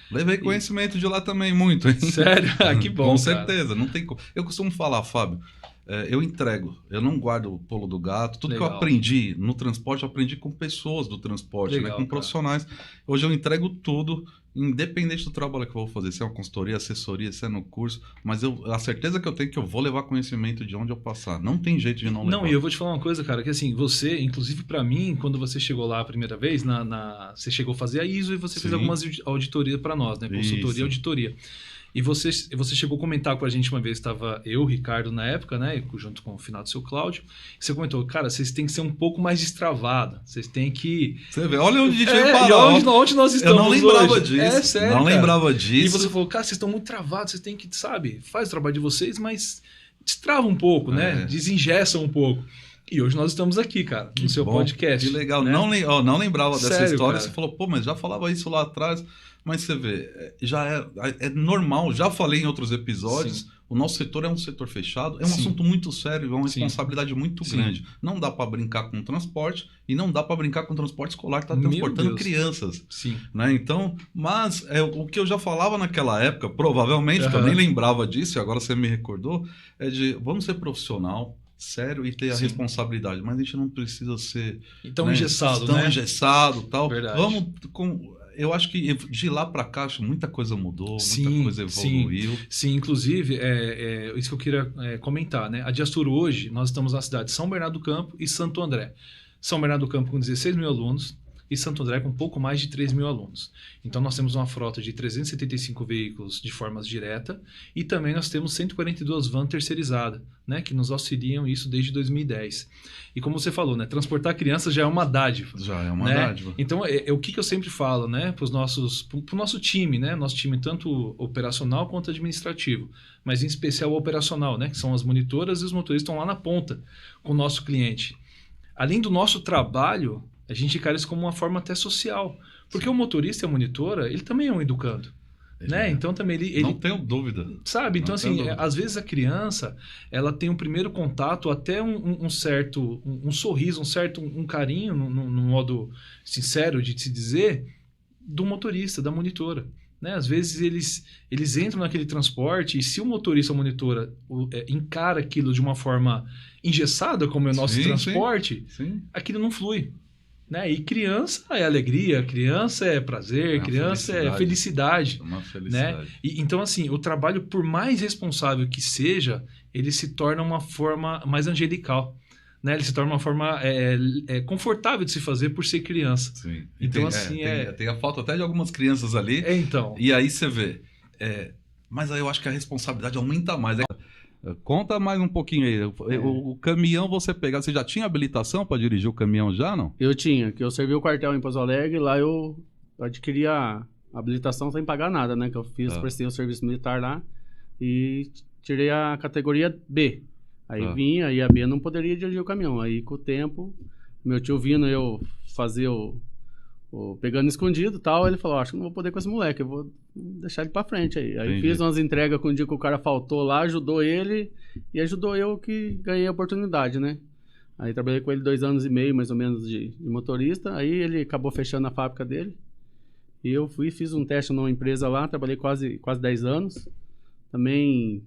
Levei conhecimento de lá também muito, hein? Sério? Que bom, Com certeza. Não tem como. Eu costumo falar, Fábio, eu entrego. Eu não guardo o pulo do gato. Tudo que eu aprendi no transporte, eu aprendi com pessoas do transporte, né? Com profissionais. Hoje eu entrego tudo, independente do trabalho que eu vou fazer. Se é uma consultoria, assessoria, se é no curso. Mas a certeza que eu tenho é que eu vou levar conhecimento de onde eu passar. Não tem jeito de não levar. Não, e eu vou te falar uma coisa, cara, que assim, você, inclusive para mim, quando você chegou lá a primeira vez, você chegou a fazer a ISO e você fez algumas auditorias para nós, né? Consultoria e auditoria. E você chegou a comentar com a gente uma vez, estava eu, o Ricardo na época, né? Junto com o finado seu Cláudio. Você comentou, cara, vocês têm que ser um pouco mais destravado. Vocês têm que... Você vê, olha onde a gente veio parar. Onde nós estamos. Eu não lembrava hoje. disso. É sério, não cara. lembrava disso. E você falou, cara, vocês estão muito travados, vocês têm que, sabe, faz o trabalho de vocês, mas destrava um pouco, né? Desengessa um pouco. E hoje nós estamos aqui, cara, no seu podcast. Que legal. Né? Não lembrava dessa história. Cara? Você falou, pô, mas já falava isso lá atrás. Mas você vê, já é normal. Já falei em outros episódios. Sim. O nosso setor é um setor fechado. É um assunto muito sério. É uma responsabilidade muito grande. Não dá para brincar com o transporte. E não dá para brincar com o transporte escolar que está transportando crianças. Sim. Né? Então, mas o que eu já falava naquela época, provavelmente, que eu nem lembrava disso, e agora você me recordou, é de vamos ser profissional, sério, e ter a responsabilidade. Mas a gente não precisa ser tão engessado, né? Tão engessado, tal. Verdade. Vamos eu acho que de lá para cá muita coisa mudou, muita coisa evoluiu. Sim, inclusive, isso que eu queria comentar, né? A Diastur hoje, nós estamos na cidade de São Bernardo do Campo e Santo André. São Bernardo do Campo com 16 mil alunos e Santo André com um pouco mais de 3 mil alunos. Então nós temos uma frota de 375 veículos de forma direta e também nós temos 142 vans terceirizadas, né, que nos auxiliam isso desde 2010. E como você falou, né, transportar crianças já é uma dádiva. Já é uma dádiva. Então o que eu sempre falo, né, pro nosso time, né, nosso time tanto operacional quanto administrativo, mas em especial o operacional, né, que são as monitoras e os motoristas estão lá na ponta com o nosso cliente. Além do nosso trabalho, a gente encara isso como uma forma até social. Porque o motorista e a monitora, ele também é um educando. Né? Então também ele... Não tenho dúvida. Sabe? Então assim, às vezes a criança, ela tem um primeiro contato, até um certo... Um sorriso, um carinho, num modo sincero de se dizer, do motorista, da monitora. Né? Às vezes eles entram naquele transporte e se o motorista ou a monitora encara aquilo de uma forma engessada, como é o nosso transporte, aquilo não flui. Né? E criança é alegria, criança é prazer, criança é felicidade. Uma felicidade. Né? Então, assim, o trabalho, por mais responsável que seja, ele se torna uma forma mais angelical. Né? Ele se torna uma forma confortável de se fazer por ser criança. Sim. Então, tem a foto até de algumas crianças ali. Então. E aí você vê... Mas aí eu acho que a responsabilidade aumenta mais. Conta mais um pouquinho aí. O caminhão você pegava, você já tinha habilitação para dirigir o caminhão já, não? Eu tinha, que eu servi o quartel em Pouso Alegre, lá eu adquiri a habilitação sem pagar nada, né? Que eu prestei o serviço militar lá e tirei a categoria B. Aí vinha, e a B não poderia dirigir o caminhão. Aí com o tempo, meu tio vindo eu fazer o pegando escondido e tal, ele falou, acho que não vou poder com esse moleque, eu vou deixar ele pra frente aí. Aí fiz umas entregas com o dia que o cara faltou lá, ajudou ele e ajudou eu que ganhei a oportunidade, né? Aí trabalhei com ele 2 anos e meio, mais ou menos, de motorista. Aí ele acabou fechando a fábrica dele. E eu fiz um teste numa empresa lá, trabalhei quase 10 anos. Também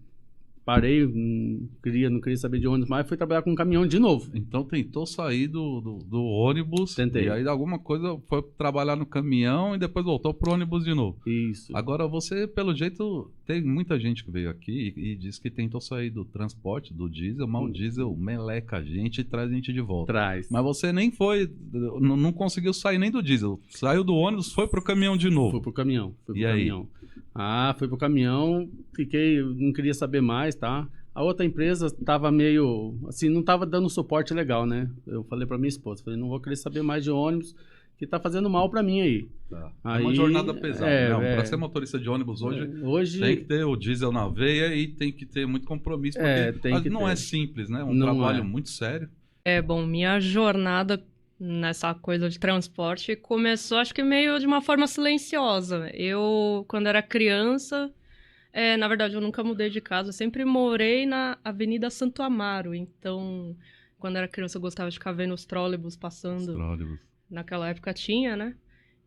parei, não queria saber de ônibus mais, fui trabalhar com um caminhão de novo. Então tentou sair do ônibus. Tentei. E aí alguma coisa foi trabalhar no caminhão e depois voltou pro ônibus de novo. Isso. Agora você, pelo jeito, tem muita gente que veio aqui e diz que tentou sair do transporte, do diesel, mas o diesel meleca a gente e traz a gente de volta. Traz. Mas você nem foi, não conseguiu sair nem do diesel. Saiu do ônibus, foi pro caminhão de novo. Fui pro caminhão. E aí? Fui pro caminhão, não queria saber mais, tá? A outra empresa tava meio, assim, não tava dando suporte legal, né? Eu falei pra minha esposa, não vou querer saber mais de ônibus, que tá fazendo mal pra mim aí. É uma jornada pesada, né? Pra ser motorista de ônibus hoje tem que ter o diesel na veia e tem que ter muito compromisso, porque não é simples, né? Um trabalho muito sério. Bom, minha jornada nessa coisa de transporte começou, acho que meio de uma forma silenciosa. Eu, quando era criança, na verdade eu nunca mudei de casa, eu sempre morei na Avenida Santo Amaro, então quando era criança eu gostava de ficar vendo os trólebus passando. Naquela época tinha, né?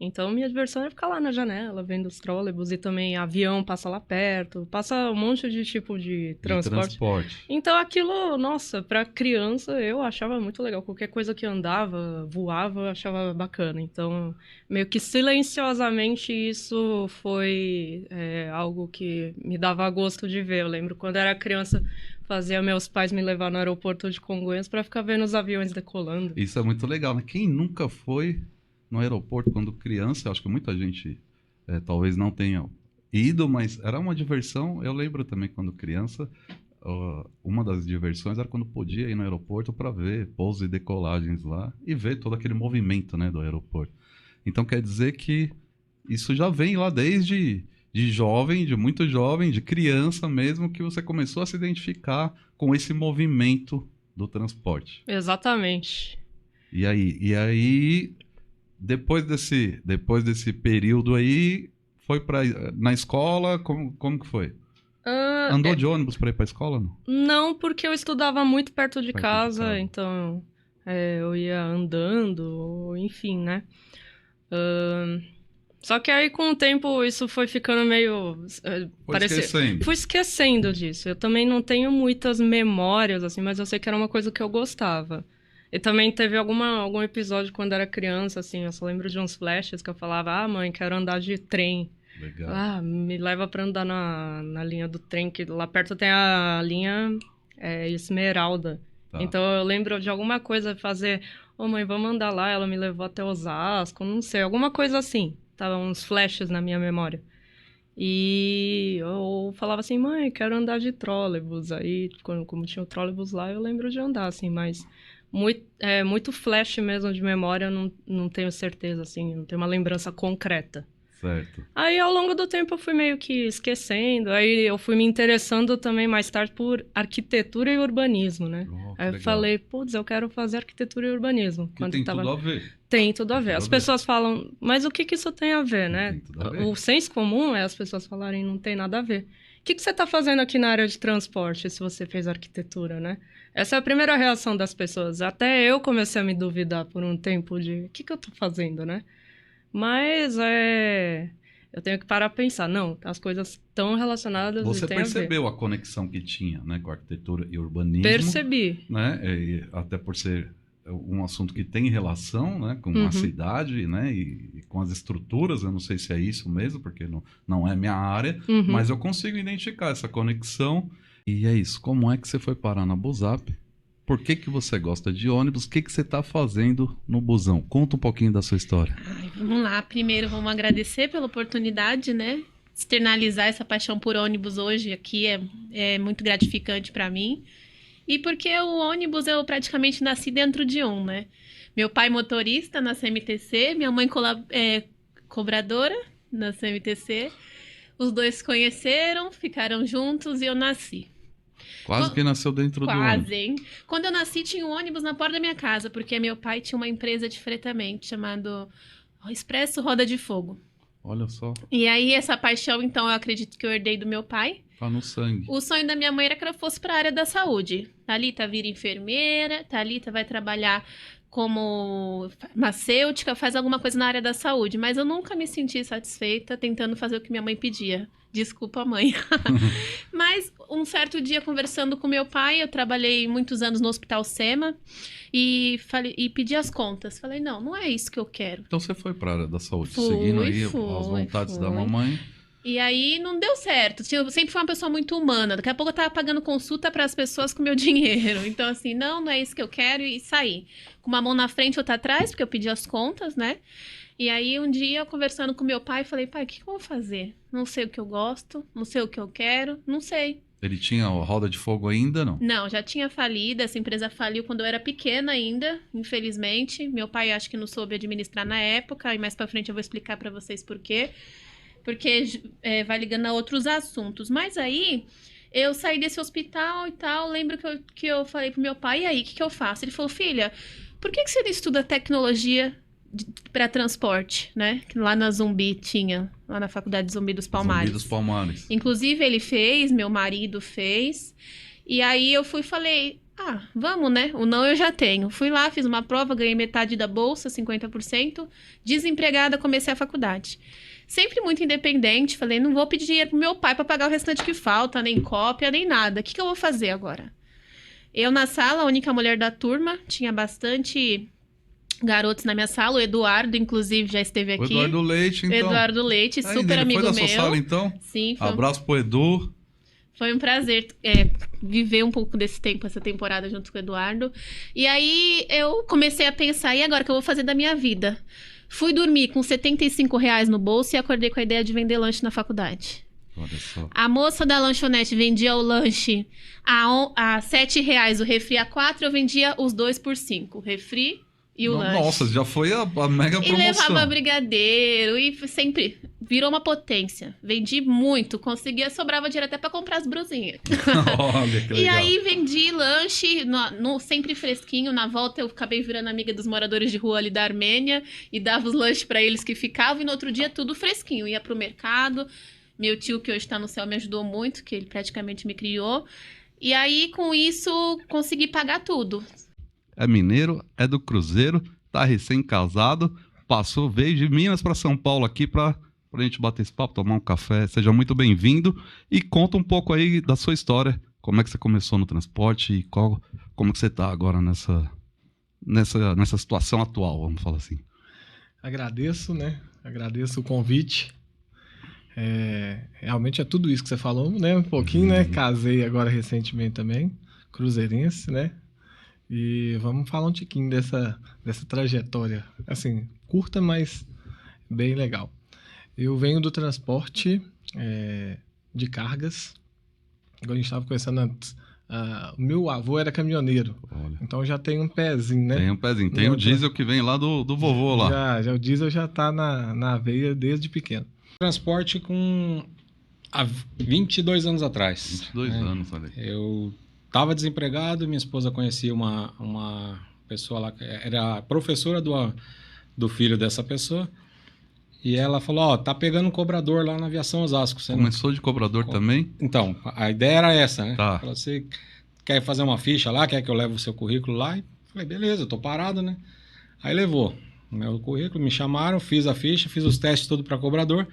Então minha diversão era ficar lá na janela, vendo os trólebus, e também avião passa lá perto, passa um monte de tipo de transporte. Então aquilo, nossa, pra criança eu achava muito legal. Qualquer coisa que andava, voava, eu achava bacana. Então, meio que silenciosamente isso foi algo que me dava gosto de ver. Eu lembro quando era criança, fazia meus pais me levar no aeroporto de Congonhas pra ficar vendo os aviões decolando. Isso é muito legal, né? Quem nunca foi no aeroporto quando criança, acho que muita gente talvez não tenha ido, mas era uma diversão. Eu lembro também quando criança, uma das diversões era quando podia ir no aeroporto para ver pousos e decolagens lá e ver todo aquele movimento, né, do aeroporto. Então quer dizer que isso já vem lá desde jovem, de muito jovem, de criança mesmo, que você começou a se identificar com esse movimento do transporte. Exatamente. E aí depois desse período aí, foi na escola, como que foi? Andou de ônibus para ir para a escola, não? Não, porque eu estudava muito perto de casa, então eu ia andando, enfim, né? Só que aí com o tempo isso foi ficando meio... Fui esquecendo disso. Eu também não tenho muitas memórias, assim, mas eu sei que era uma coisa que eu gostava. E também teve algum episódio quando era criança, assim, eu só lembro de uns flashes que eu falava, mãe, quero andar de trem. Legal. Me leva pra andar na linha do trem, que lá perto tem a linha Esmeralda. Tá. Então eu lembro de alguma coisa fazer, mãe, vamos andar lá, ela me levou até Osasco, não sei, alguma coisa assim. Tava uns flashes na minha memória. E eu falava assim, mãe, quero andar de trólebus. Aí, como tinha o trólebus lá, eu lembro de andar, assim, mas... muito flash mesmo de memória, não tenho certeza, assim, não tenho uma lembrança concreta. Certo. Aí, ao longo do tempo, eu fui meio que esquecendo, aí eu fui me interessando também mais tarde por arquitetura e urbanismo, né? Aí eu falei, putz, eu quero fazer arquitetura e urbanismo. Tem tudo a ver. Tem tudo a ver. As pessoas falam, mas o que isso tem a ver, né? O senso comum é as pessoas falarem, não tem nada a ver. O que você está fazendo aqui na área de transporte se você fez arquitetura, né? Essa é a primeira reação das pessoas. Até eu comecei a me duvidar por um tempo de o que eu estou fazendo, né? Mas eu tenho que parar para pensar. Não, as coisas estão relacionadas. Você e tem percebeu a conexão que tinha, né, com a arquitetura e urbanismo? Percebi. Né? Até por ser um assunto que tem relação, né, com a cidade, né, e com as estruturas. Eu não sei se é isso mesmo, porque não é minha área, mas eu consigo identificar essa conexão. E é isso. Como é que você foi parar na Busap? Por que você gosta de ônibus? O que você está fazendo no busão? Conta um pouquinho da sua história. Vamos lá. Primeiro, vamos agradecer pela oportunidade, né? externalizar essa paixão por ônibus hoje aqui é muito gratificante para mim. E porque o ônibus eu praticamente nasci dentro de um, né? Meu pai motorista na CMTC, minha mãe cobradora na CMTC. Os dois se conheceram, ficaram juntos e eu nasci. Quase que nasceu dentro do ônibus. Quase, hein? Quando eu nasci, tinha um ônibus na porta da minha casa, porque meu pai tinha uma empresa de fretamento chamado Expresso Roda de Fogo. Olha só. E aí, essa paixão, então, eu acredito que eu herdei do meu pai. Tá no sangue. O sonho da minha mãe era que eu fosse para a área da saúde. Thalita vira enfermeira, Thalita vai trabalhar como farmacêutica, faz alguma coisa na área da saúde. Mas eu nunca me senti satisfeita tentando fazer o que minha mãe pedia. Desculpa, mãe. Mas um certo dia, conversando com meu pai, eu trabalhei muitos anos no Hospital SEMA e pedi as contas. Falei, não é isso que eu quero. Então você foi para a área da saúde, seguindo aí as vontades da mamãe. E aí não deu certo. Eu sempre fui uma pessoa muito humana. Daqui a pouco eu tava pagando consulta para as pessoas com meu dinheiro. Então, assim, não é isso que eu quero, e saí. Com uma mão na frente e outra atrás, porque eu pedi as contas, né? E aí, um dia, eu conversando com meu pai, falei, pai, o que eu vou fazer? Não sei o que eu gosto, não sei o que eu quero, não sei. Ele tinha a roda de fogo ainda, não? Não, já tinha falido. Essa empresa faliu quando eu era pequena ainda, infelizmente. Meu pai acho que não soube administrar na época, e mais pra frente eu vou explicar pra vocês por quê. Porque vai ligando a outros assuntos. Mas aí, eu saí desse hospital e tal, lembro que eu falei pro meu pai, e aí, o que eu faço? Ele falou, filha, por que você não estuda tecnologia para transporte, né? Que lá na Zumbi tinha, lá na Faculdade Zumbi dos Palmares. Zumbi dos Palmares. Inclusive, ele fez, meu marido fez. E aí, eu falei, vamos, né? O não eu já tenho. Fui lá, fiz uma prova, ganhei metade da bolsa, 50%. Desempregada, comecei a faculdade. Sempre muito independente, falei, não vou pedir dinheiro pro meu pai para pagar o restante que falta, nem cópia, nem nada. O que eu vou fazer agora? Eu na sala, a única mulher da turma, tinha bastante garotos na minha sala, o Eduardo, inclusive, já esteve aqui. O Eduardo Leite, então. Eduardo Leite, super amigo meu. Foi da sua sala, então? Sim. Abraço pro Edu. Foi um prazer viver um pouco desse tempo, essa temporada, junto com o Eduardo. E aí, eu comecei a pensar, e agora, o que eu vou fazer da minha vida? Fui dormir com R$75 no bolso e acordei com a ideia de vender lanche na faculdade. Olha só. A moça da lanchonete vendia o lanche a R$7, o refri a 4, eu vendia os dois por 5. O refri e o lanche. Nossa, já foi a mega promoção. E levava brigadeiro e sempre virou uma potência. Vendi muito, sobrava dinheiro até pra comprar as brusinhas. Olha, que legal. E aí vendi lanche, sempre fresquinho. Na volta eu acabei virando amiga dos moradores de rua ali da Armênia e dava os lanches pra eles que ficavam. E no outro dia tudo fresquinho. Ia pro mercado. Meu tio, que hoje tá no céu, me ajudou muito, que ele praticamente me criou. E aí, com isso, consegui pagar tudo. É mineiro, é do Cruzeiro, tá recém-casado, veio de Minas para São Paulo aqui pra gente bater esse papo, tomar um café. Seja muito bem-vindo e conta um pouco aí da sua história. Como é que você começou no transporte e como que você tá agora nessa situação atual, vamos falar assim. Agradeço, né? Agradeço o convite. Realmente é tudo isso que você falou, né? Um pouquinho, né? Casei agora recentemente também, cruzeirense, né? E vamos falar um tiquinho dessa trajetória, assim, curta, mas bem legal. Eu venho do transporte de cargas. Igual a gente estava conversando antes. O meu avô era caminhoneiro. Olha. Então já tem um pezinho, né? Tem um pezinho. Tem o diesel que vem lá do vovô lá. Já o diesel já tá na veia desde pequeno. Transporte há 22 anos atrás. 22 anos, olha aí. Eu estava desempregado, minha esposa conhecia uma pessoa lá, que era professora do filho dessa pessoa, e ela falou, tá pegando um cobrador lá na Aviação Osasco. Começou de cobrador também? Então, a ideia era essa, né? Tá. Falou, você quer fazer uma ficha lá, quer que eu leve o seu currículo lá? E falei, beleza, eu tô parado, né? Aí levou o meu currículo, me chamaram, fiz a ficha, fiz os testes tudo para cobrador,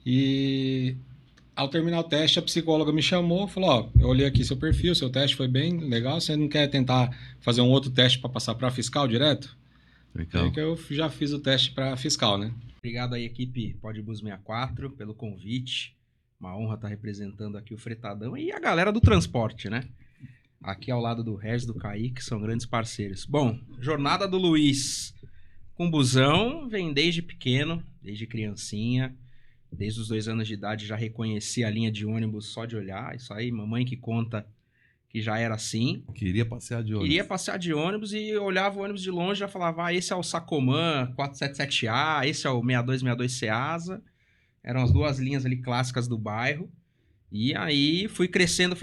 e ao terminar o teste, a psicóloga me chamou, falou, eu olhei aqui seu perfil, seu teste foi bem legal, você não quer tentar fazer um outro teste para passar para fiscal direto? Legal. Aí que eu já fiz o teste para fiscal, né? Obrigado aí, equipe Podbus 64, pelo convite. Uma honra estar representando aqui o Fretadão e a galera do transporte, né? Aqui ao lado do Regis, do Kaique, que são grandes parceiros. Bom, jornada do Luiz com busão vem desde pequeno, desde criancinha. Desde os 2 anos de idade já reconheci a linha de ônibus só de olhar. Isso aí, mamãe que conta que já era assim. Queria passear de ônibus. Queria passear de ônibus e eu olhava o ônibus de longe e já falava, esse é o Sacomã 477A, esse é o 6262 Ceasa. Eram as 2 linhas ali clássicas do bairro. E aí fui crescendo,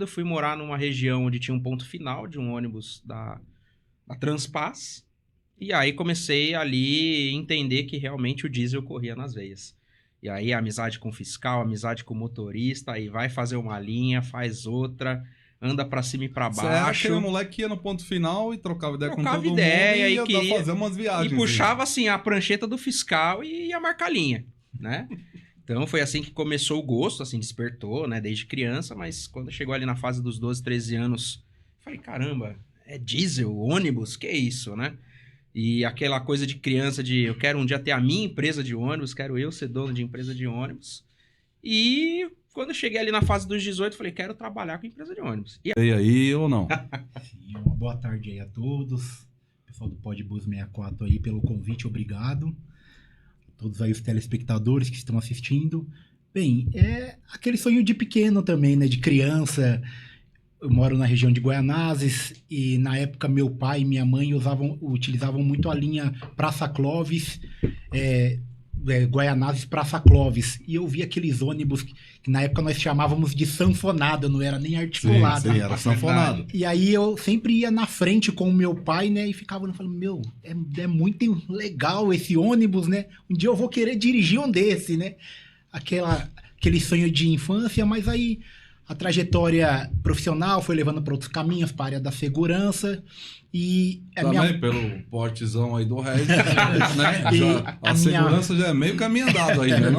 fui morar numa região onde tinha um ponto final de um ônibus da Transpaz. E aí comecei ali a entender que realmente o diesel corria nas veias. E aí amizade com o fiscal, amizade com o motorista, aí vai fazer uma linha, faz outra, anda pra cima e pra baixo. Você era aquele moleque que ia no ponto final e trocava ideia com todo mundo e ia queria fazer umas viagens. E puxava assim a prancheta do fiscal e ia marcar linha, né? Então foi assim que começou o gosto, assim, despertou, né, desde criança, mas quando chegou ali na fase dos 12, 13 anos, falei, caramba, é diesel, ônibus, que é isso, né? E aquela coisa de criança de eu quero um dia ter a minha empresa de ônibus, quero eu ser dono de empresa de ônibus. E quando eu cheguei ali na fase dos 18, falei, quero trabalhar com empresa de ônibus. E aí ou não? Sim, uma boa tarde aí a todos. Pessoal do Podbus 64 aí pelo convite, obrigado. Todos aí os telespectadores que estão assistindo. Bem, é aquele sonho de pequeno também, né? De criança. Eu moro na região de Guaianazes e na época meu pai e minha mãe utilizavam muito a linha Praça Clóvis, Guaianazes Praça Clóvis. E eu vi aqueles ônibus que na época nós chamávamos de sanfonada, não era nem articulada. Sim, era sanfonado. E aí eu sempre ia na frente com o meu pai, né? E ficava falando, meu, é muito legal esse ônibus, né? Um dia eu vou querer dirigir um desse, né? Aquele sonho de infância, mas aí a trajetória profissional foi levando para outros caminhos, para a área da segurança. E também pelo portezão aí do Regis, né? A segurança já é meio caminho andado aí, né?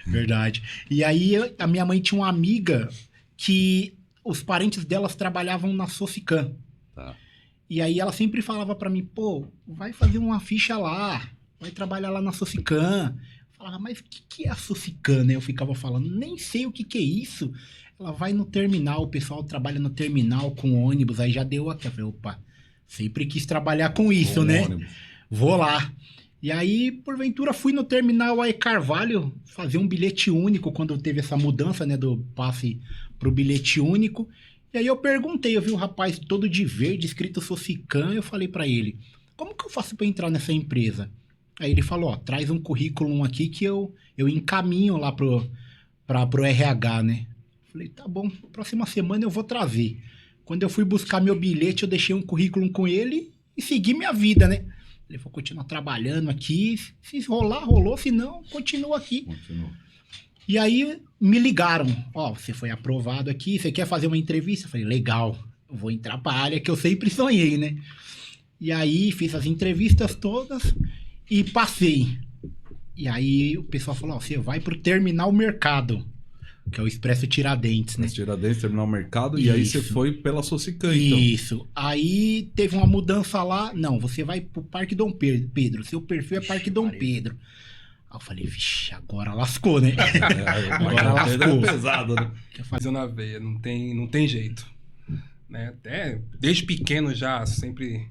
Verdade. E aí a minha mãe tinha uma amiga que os parentes delas trabalhavam na Socicam. Tá. E aí ela sempre falava para mim, pô, vai fazer uma ficha lá, vai trabalhar lá na Socicam. Eu falava, mas o que é a Socicam, né? Eu ficava falando, nem sei o que é isso. Ela vai no terminal, o pessoal trabalha no terminal com ônibus, aí já deu aqui. Eu falei, opa, sempre quis trabalhar com isso, né? Ônibus. Vou lá. E aí, porventura, fui no terminal aí Carvalho fazer um bilhete único, quando teve essa mudança, né, do passe pro bilhete único. E aí eu perguntei, eu vi um rapaz todo de verde, escrito Socicam, eu falei pra ele, como que eu faço pra entrar nessa empresa? Aí ele falou, ó, traz um currículo aqui que eu encaminho lá pro RH, né? Falei, tá bom, próxima semana eu vou trazer. Quando eu fui buscar meu bilhete, eu deixei um currículo com ele e segui minha vida, né? Ele falou, continua trabalhando aqui, se rolar, rolou, se não, continua aqui. E aí me ligaram, ó, você foi aprovado aqui, você quer fazer uma entrevista? Eu falei, legal, eu vou entrar pra área que eu sempre sonhei, né? E aí fiz as entrevistas todas e passei. E aí o pessoal falou, ó, você vai pro Terminal Mercado, que é o Expresso Tiradentes, né? Tiradentes, Terminal Mercado, e aí você foi pela Socicam, então. Isso. Aí teve uma mudança lá. Não, você vai pro Parque Dom Pedro. Seu perfil é Parque Dom Pedro. Aí eu falei, vixe, agora lascou, né? Agora lascou. É pesado, né? Fazer na veia, não tem jeito. Né? Até desde pequeno já, sempre...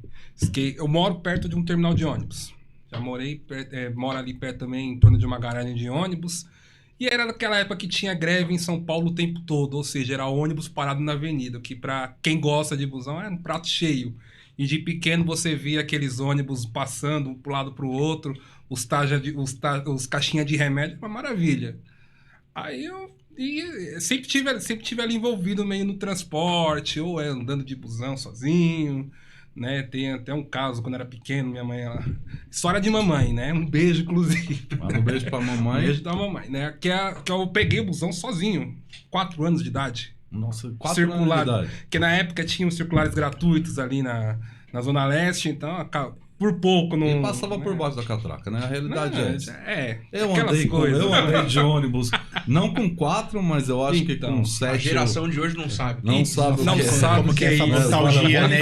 Eu moro perto de um terminal de ônibus. Já moro ali perto também, em torno de uma garagem de ônibus. E era naquela época que tinha greve em São Paulo o tempo todo, ou seja, era ônibus parado na avenida, que para quem gosta de busão é um prato cheio. E de pequeno você via aqueles ônibus passando um pro lado pro outro, os caixinhas de remédio, uma maravilha. Aí eu sempre tive ali envolvido meio no transporte, ou andando de busão sozinho, né? Tem até um caso, quando era pequeno, minha mãe... História de mamãe, né? Um beijo, inclusive. Um beijo pra mamãe. Um beijo da mamãe, né? Que eu peguei o busão sozinho, 4 anos de idade. Nossa, 4 anos de idade. Que na época tinha os circulares gratuitos ali na Zona Leste, então... Por pouco não... E passava por baixo da catraca, né? A realidade é essa. Eu eu andei de ônibus, não com 4, mas eu acho que com 7. A geração de hoje não sabe. Não sabe como que é essa nostalgia, né?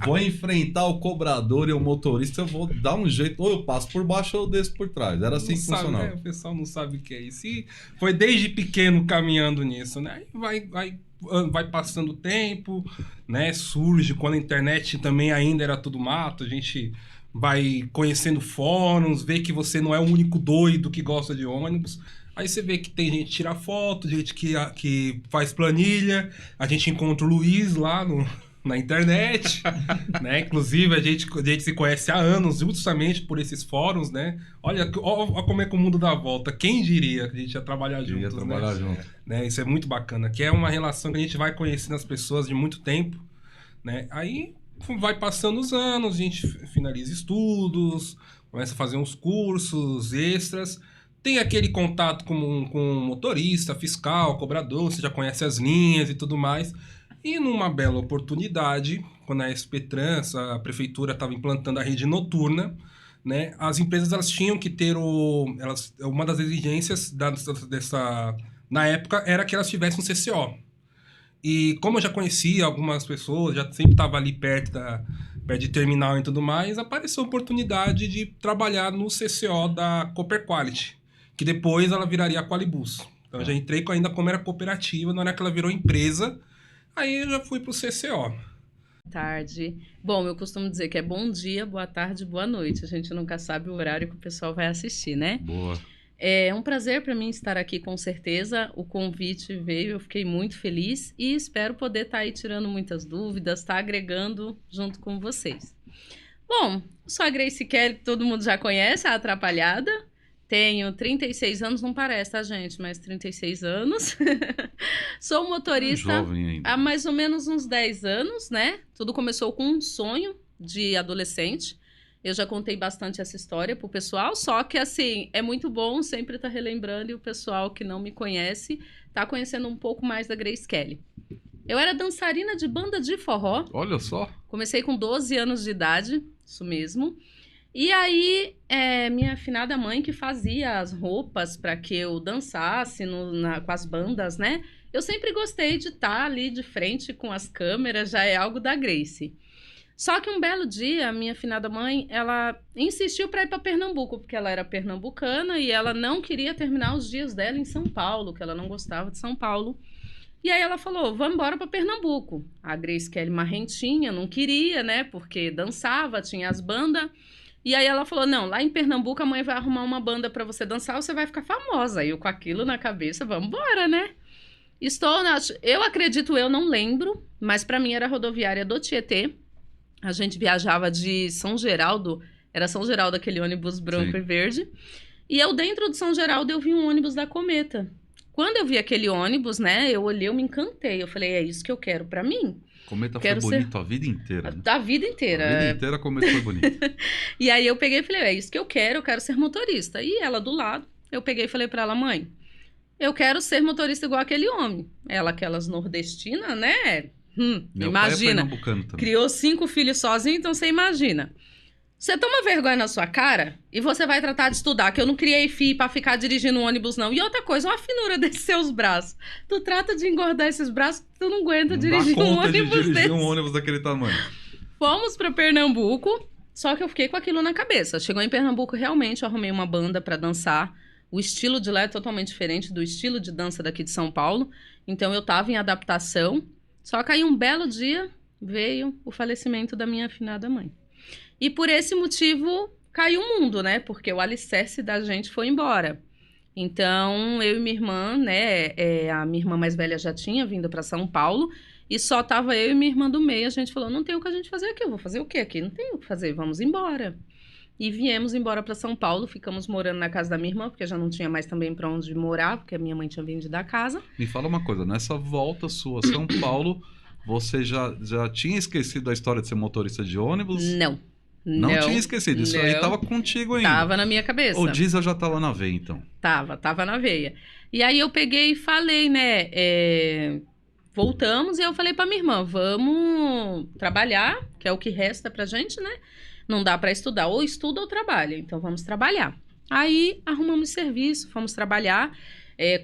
Vou enfrentar o cobrador e o motorista, eu vou dar um jeito, ou eu passo por baixo ou eu desço por trás. Era assim que funcionava. O pessoal não sabe o que é isso. E foi desde pequeno caminhando nisso, né? Aí vai passando o tempo, né? Surge quando a internet também ainda era tudo mato, a gente vai conhecendo fóruns, vê que você não é o único doido que gosta de ônibus. Aí você vê que tem gente que tira foto, gente que faz planilha. A gente encontra o Luiz lá na internet, né? Inclusive, a gente se conhece há anos, justamente por esses fóruns, né? Olha como é que o mundo dá a volta. Quem diria que a gente ia trabalhar juntos, né? Isso é muito bacana, que é uma relação que a gente vai conhecendo as pessoas de muito tempo, né? Aí vai passando os anos, a gente finaliza estudos, começa a fazer uns cursos extras, tem aquele contato com motorista, fiscal, cobrador, você já conhece as linhas e tudo mais. E numa bela oportunidade, quando a SP Trans, a prefeitura estava implantando a rede noturna, né, as empresas elas tinham que ter uma das exigências na época era que elas tivessem um CCO. E como eu já conhecia algumas pessoas, já sempre estava ali perto de terminal e tudo mais, apareceu a oportunidade de trabalhar no CCO da Cooper Quality, que depois ela viraria a Qualibus. Então eu já entrei ainda como era cooperativa, na hora que ela virou empresa, aí eu já fui pro CCO. Boa tarde. Bom, eu costumo dizer que é bom dia, boa tarde, boa noite. A gente nunca sabe o horário que o pessoal vai assistir, né? Boa. É um prazer para mim estar aqui, com certeza. O convite veio, eu fiquei muito feliz e espero poder estar aí tirando muitas dúvidas, estar agregando junto com vocês. Bom, sou a Grace Kelly, que todo mundo já conhece, a Atrapalhada. Tenho 36 anos, não parece, tá, gente? Mas 36 anos. Sou motorista há mais ou menos uns 10 anos, né? Tudo começou com um sonho de adolescente. Eu já contei bastante essa história pro pessoal, só que, assim, é muito bom sempre estar relembrando e o pessoal que não me conhece tá conhecendo um pouco mais da Grace Kelly. Eu era dançarina de banda de forró. Olha só. Comecei com 12 anos de idade, isso mesmo. E aí, minha afinada mãe que fazia as roupas para que eu dançasse com as bandas, né? Eu sempre gostei de estar ali de frente com as câmeras, já é algo da Grace. Só que um belo dia, a minha afinada mãe, ela insistiu para ir para Pernambuco, porque ela era pernambucana e ela não queria terminar os dias dela em São Paulo, que ela não gostava de São Paulo. E aí ela falou, vamos embora para Pernambuco. A Grace Kelly marrentinha, não queria, né? Porque dançava, tinha as bandas. E aí ela falou, não, lá em Pernambuco a mãe vai arrumar uma banda para você dançar, você vai ficar famosa. Aí eu com aquilo na cabeça, vamos embora, né? Eu acredito, eu não lembro, mas para mim era a rodoviária do Tietê. A gente viajava de São Geraldo, era São Geraldo aquele ônibus branco Sim. e verde. E eu dentro de São Geraldo eu vi um ônibus da Cometa. Quando eu vi aquele ônibus, né, eu olhei, eu me encantei. Eu falei, é isso que eu quero para mim. Cometa foi bonito a vida inteira. Né? A vida inteira. A vida inteira a Cometa foi bonita. E aí eu peguei e falei, é isso que eu quero ser motorista. E ela do lado, eu peguei e falei para ela, mãe, eu quero ser motorista igual aquele homem. Ela, aquelas nordestinas, né? Imagina, criou 5 filhos sozinho, então você imagina. Você toma vergonha na sua cara e você vai tratar de estudar, que eu não criei filho pra ficar dirigindo um ônibus, não. E outra coisa, olha a finura desses seus braços. Tu trata de engordar esses braços, tu não aguenta dirigir um ônibus desse. Um ônibus daquele tamanho. Fomos pra Pernambuco, só que eu fiquei com aquilo na cabeça. Chegou em Pernambuco, realmente, eu arrumei uma banda pra dançar. O estilo de lá é totalmente diferente do estilo de dança daqui de São Paulo. Então eu tava em adaptação. Só que aí um belo dia veio o falecimento da minha afinada mãe. E por esse motivo caiu o mundo, né? Porque o alicerce da gente foi embora. Então eu e minha irmã, né? A minha irmã mais velha já tinha vindo para São Paulo e só tava eu e minha irmã do meio. A gente falou, não tem o que a gente fazer aqui, eu vou fazer o quê aqui? Não tem o que fazer, vamos embora. E viemos embora para São Paulo, ficamos morando na casa da minha irmã, porque já não tinha mais também para onde morar, porque a minha mãe tinha vendido a casa. Me fala uma coisa, nessa volta sua a São Paulo, você já tinha esquecido a história de ser motorista de ônibus? Não. Não tinha esquecido, isso aí tava contigo ainda. Tava na minha cabeça. O diesel já tava na veia, então. Tava na veia. E aí eu peguei e falei, né, voltamos e eu falei pra minha irmã, vamos trabalhar, que é o que resta pra gente, né? Não dá para estudar, ou estuda ou trabalha, então vamos trabalhar. Aí arrumamos serviço, fomos trabalhar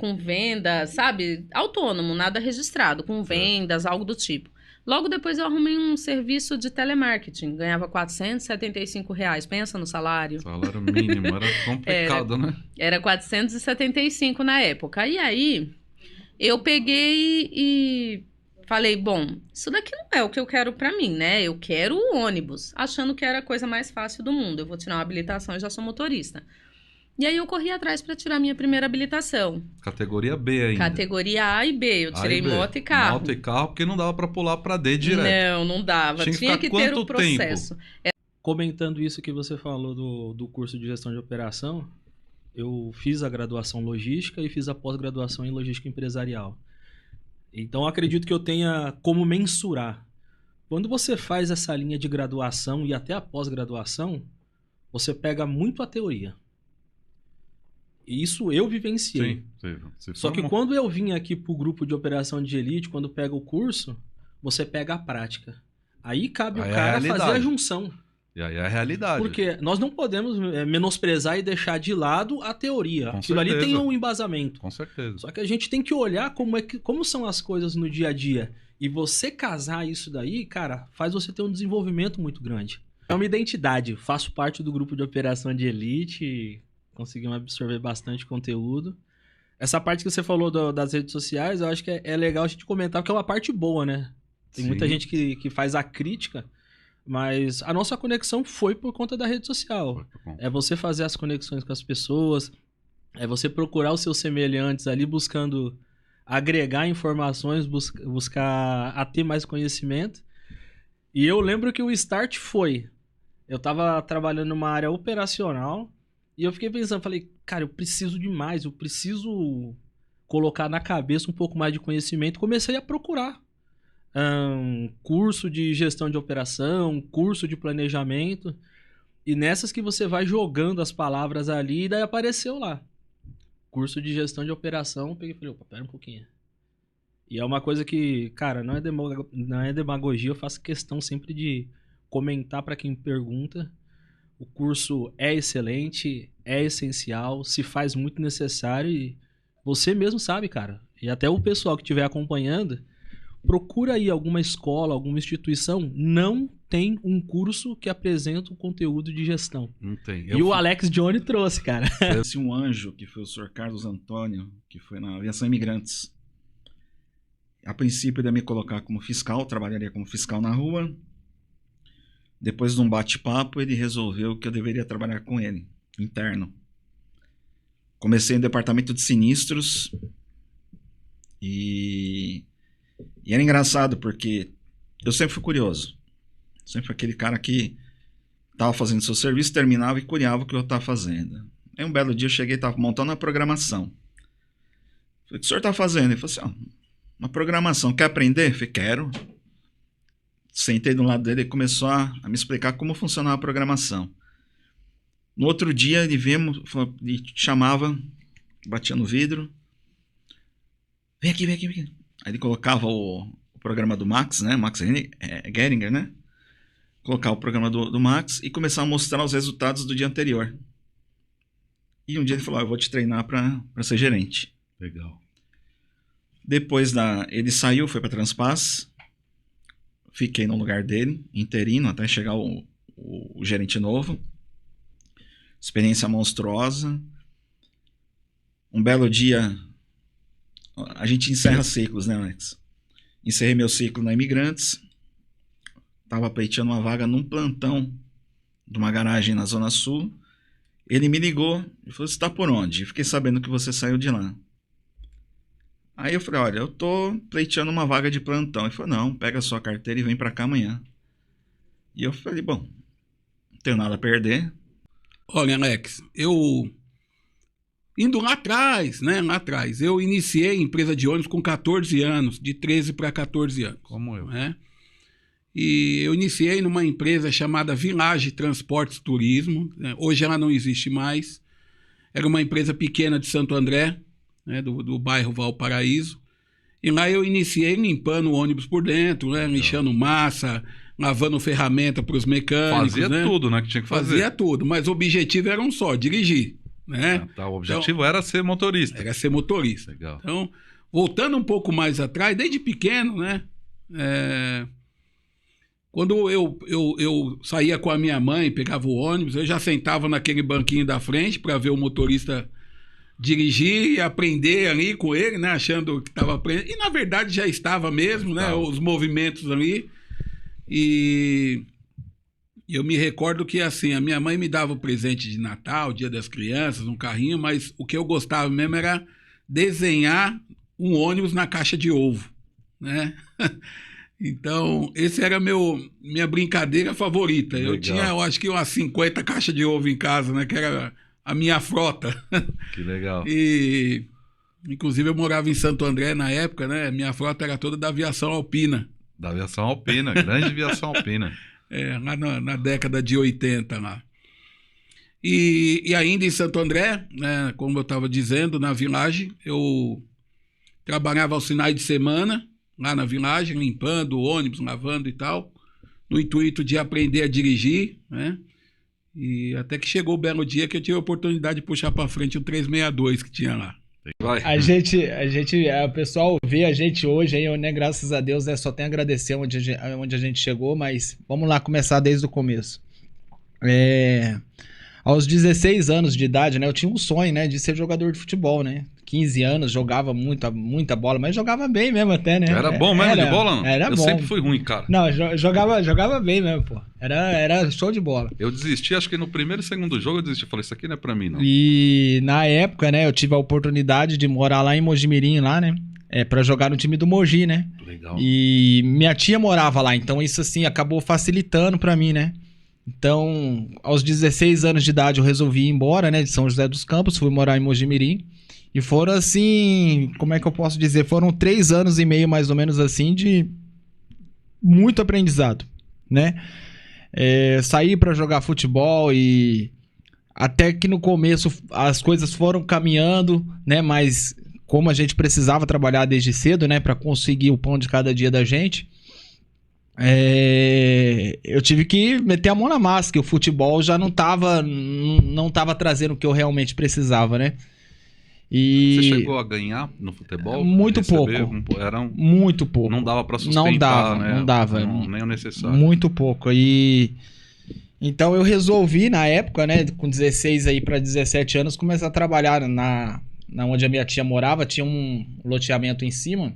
com vendas, sabe? Autônomo, nada registrado, com vendas, algo do tipo. Logo depois eu arrumei um serviço de telemarketing, ganhava R$475, pensa no salário. Salário mínimo, era complicado, né? Era 475 na época. E aí eu peguei e falei, bom, isso daqui não é o que eu quero pra mim, né? Eu quero o ônibus, achando que era a coisa mais fácil do mundo. Eu vou tirar uma habilitação e já sou motorista. E aí eu corri atrás pra tirar minha primeira habilitação. Categoria B ainda. Categoria A e B. Eu tirei moto e carro. Moto e carro, porque não dava pra pular pra D direto. Não dava. Tinha que ter o processo. Comentando isso que você falou do curso de gestão de operação, eu fiz a graduação logística e fiz a pós-graduação em logística empresarial. Então, eu acredito que eu tenha como mensurar. Quando você faz essa linha de graduação e até a pós-graduação, você pega muito a teoria. E isso eu vivenciei. Sim. Só que quando eu vim aqui pro grupo de operação de elite, quando pega o curso, você pega a prática. Aí cabe o cara fazer a junção. E aí é a realidade. Porque nós não podemos menosprezar e deixar de lado a teoria. Aquilo ali tem um embasamento. Com certeza. Só que a gente tem que olhar como são as coisas no dia a dia. E você casar isso daí, cara, faz você ter um desenvolvimento muito grande. É uma identidade. Faço parte do grupo de operação de elite, conseguimos absorver bastante conteúdo. Essa parte que você falou das redes sociais, eu acho que é legal a gente comentar, porque é uma parte boa, né? Tem muita gente que faz a crítica, mas a nossa conexão foi por conta da rede social. É você fazer as conexões com as pessoas, é você procurar os seus semelhantes ali, buscando agregar informações, buscar a ter mais conhecimento. E eu lembro que o start foi... Eu estava trabalhando numa área operacional e eu fiquei pensando, falei, cara, eu preciso de mais, eu preciso colocar na cabeça um pouco mais de conhecimento. Comecei a procurar curso de gestão de operação, curso de planejamento, e nessas que você vai jogando as palavras ali, e daí apareceu lá. Curso de gestão de operação, peguei e falei, opa, pera um pouquinho. E é uma coisa que, cara, não é demagogia, eu faço questão sempre de comentar para quem pergunta. O curso é excelente, é essencial, se faz muito necessário e você mesmo sabe, cara. E até o pessoal que estiver acompanhando, procura aí alguma escola, alguma instituição, não tem um curso que apresenta um conteúdo de gestão. Não tem. O Alex Johnny trouxe, cara. Esse um anjo, que foi o Sr. Carlos Antônio, que foi na Aviação Imigrantes. A princípio ele ia me colocar como fiscal, trabalharia como fiscal na rua. Depois de um bate-papo, ele resolveu que eu deveria trabalhar com ele, interno. Comecei no departamento de sinistros e era engraçado porque eu sempre fui curioso. Sempre fui aquele cara que estava fazendo seu serviço, terminava e curiava o que eu estava fazendo. Aí um belo dia eu cheguei e estava montando a programação. Falei, o que o senhor está fazendo? Ele falou assim, uma programação, quer aprender? Eu falei, quero. Sentei do lado dele e começou a me explicar como funcionava a programação. No outro dia ele me chamava, batia no vidro. Vem aqui. Aí ele colocava o programa do Max, né? Max Geringer, né? Colocava o programa do Max e começava a mostrar os resultados do dia anterior. E um dia ele falou, eu vou te treinar para ser gerente. Legal. Depois ele saiu, foi para Transpaz. Fiquei no lugar dele, interino, até chegar o gerente novo. Experiência monstruosa. Um belo dia, a gente encerra ciclos, né, Alex? Encerrei meu ciclo na Imigrantes. Estava pleiteando uma vaga num plantão de uma garagem na Zona Sul. Ele me ligou e falou, você está por onde? Fiquei sabendo que você saiu de lá. Aí eu falei, olha, eu tô pleiteando uma vaga de plantão. Ele falou, não, pega a sua carteira e vem pra cá amanhã. E eu falei, bom, não tenho nada a perder. Olha, Alex, indo lá atrás, eu iniciei empresa de ônibus com 14 anos, de 13 para 14 anos. Como eu. Né? E eu iniciei numa empresa chamada Village Transportes Turismo, né? Hoje ela não existe mais. Era uma empresa pequena de Santo André, né, do bairro Valparaíso. E lá eu iniciei limpando o ônibus por dentro, né, lixando massa, lavando ferramenta para os mecânicos. Fazia tudo, né, que tinha que fazer. Fazia tudo, mas o objetivo era um só, dirigir. Né? O objetivo era ser motorista. Era ser motorista. Legal. Então, voltando um pouco mais atrás, desde pequeno, né, quando eu saía com a minha mãe, pegava o ônibus, eu já sentava naquele banquinho da frente para ver o motorista dirigir e aprender ali com ele, né? Achando que estava aprendendo. E na verdade já estava mesmo, né? Os movimentos ali. E eu me recordo que assim, a minha mãe me dava o presente de Natal, Dia das Crianças, um carrinho, mas o que eu gostava mesmo era desenhar um ônibus na caixa de ovo, né? Então, esse era minha brincadeira favorita. Legal. Eu tinha, eu acho que umas 50 caixas de ovo em casa, né? Que era a minha frota. Que legal. E, inclusive, eu morava em Santo André na época, né? Minha frota era toda da aviação alpina. Da aviação alpina, grande aviação alpina. Lá na década de 80, lá. E ainda em Santo André, né? Como eu estava dizendo, na Village, eu trabalhava aos finais de semana, lá na Village, limpando o ônibus, lavando e tal, no intuito de aprender a dirigir, né? E até que chegou o belo dia que eu tive a oportunidade de puxar para frente o 362 que tinha lá. Vai. O pessoal vê a gente hoje aí, né? Graças a Deus, né? Só tem a agradecer onde a gente chegou, mas vamos lá começar desde o começo. Aos 16 anos de idade, né? Eu tinha um sonho, né? De ser jogador de futebol, né? 15 anos, jogava muita bola, mas jogava bem mesmo até, né? Era bom mesmo de bola, não? Era eu bom. sempre fui ruim, cara. Não, jogava bem mesmo, pô. Era show de bola. Eu desisti, acho que no primeiro e segundo jogo eu desisti. Falei, isso aqui não é pra mim, não. E na época, né, eu tive a oportunidade de morar lá em Mojimirim, lá, né? Pra jogar no time do Mogi, né? Legal. E minha tia morava lá, então isso, assim, acabou facilitando pra mim, né? Então, aos 16 anos de idade eu resolvi ir embora, né, de São José dos Campos, fui morar em Mojimirim. E foram assim, como é que eu posso dizer? Foram 3 anos e meio, mais ou menos assim, de muito aprendizado, né? Saí pra jogar futebol e até que no começo as coisas foram caminhando, né? Mas como a gente precisava trabalhar desde cedo, né? Pra conseguir o pão de cada dia da gente, eu tive que meter a mão na massa, que o futebol já não tava trazendo o que eu realmente precisava, né? E você chegou a ganhar no futebol? Muito pouco. Muito pouco. Não dava pra sustentar, Não dava. Nem o necessário. Muito pouco. E então eu resolvi, na época, né, com 16 aí para 17 anos, começar a trabalhar na onde a minha tia morava. Tinha um loteamento em cima.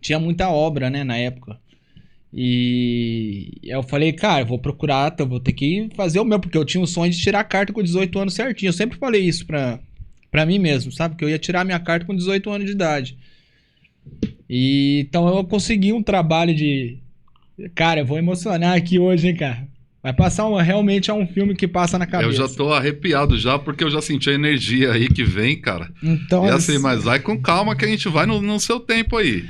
Tinha muita obra, né, na época. E eu falei, cara, eu vou procurar, eu vou ter que fazer o meu, porque eu tinha o sonho de tirar a carta com 18 anos certinho. Eu sempre falei isso pra mim mesmo, sabe? Que eu ia tirar minha carta com 18 anos de idade. E então eu consegui um trabalho de... Cara, eu vou emocionar aqui hoje, hein, cara? Vai passar realmente um filme que passa na cabeça. Eu já tô arrepiado já, porque eu já senti a energia aí que vem, cara. Então, e assim, mas vai com calma que a gente vai no seu tempo aí.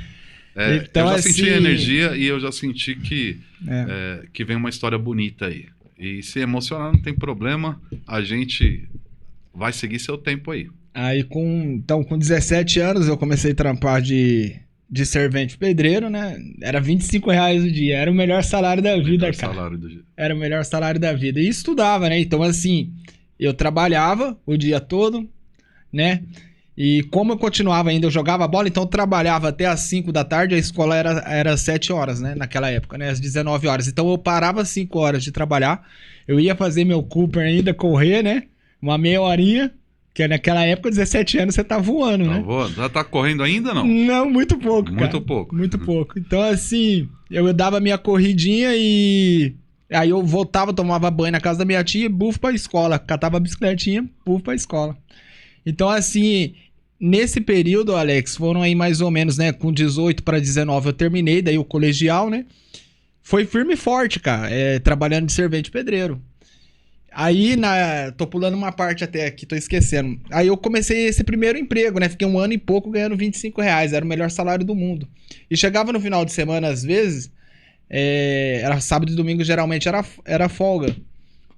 Então, eu já assim... senti a energia e eu já senti que vem uma história bonita aí. E se emocionar não tem problema, a gente vai seguir seu tempo aí. Aí com 17 anos eu comecei a trampar de servente pedreiro, né? Era R$25 o dia, era o melhor salário da vida, cara. Era o melhor salário da vida. E estudava, né? Então, assim, eu trabalhava o dia todo, né? E como eu continuava ainda, eu jogava bola, então eu trabalhava até às 5 da tarde, a escola era 7 horas, né? Naquela época, né? Às 19 horas. Então eu parava 5 horas de trabalhar, eu ia fazer meu Cooper ainda, correr, né? Uma meia horinha. Porque naquela época, 17 anos, você tá voando, né? Voando. Já tá correndo ainda, não? Não, muito pouco, cara. Muito pouco. Muito pouco. Então, assim, eu dava minha corridinha e... Aí eu voltava, tomava banho na casa da minha tia e bufo pra escola. Catava a bicicletinha, bufo pra escola. Então, assim, nesse período, Alex, foram aí mais ou menos, né? Com 18 para 19 eu terminei, daí o colegial, né? Foi firme e forte, cara. Trabalhando de servente pedreiro. Aí, tô pulando uma parte até aqui, tô esquecendo. Aí eu comecei esse primeiro emprego, né? Fiquei 1 ano e pouco ganhando R$25. Era o melhor salário do mundo. E chegava no final de semana, às vezes, era sábado e domingo, geralmente era folga.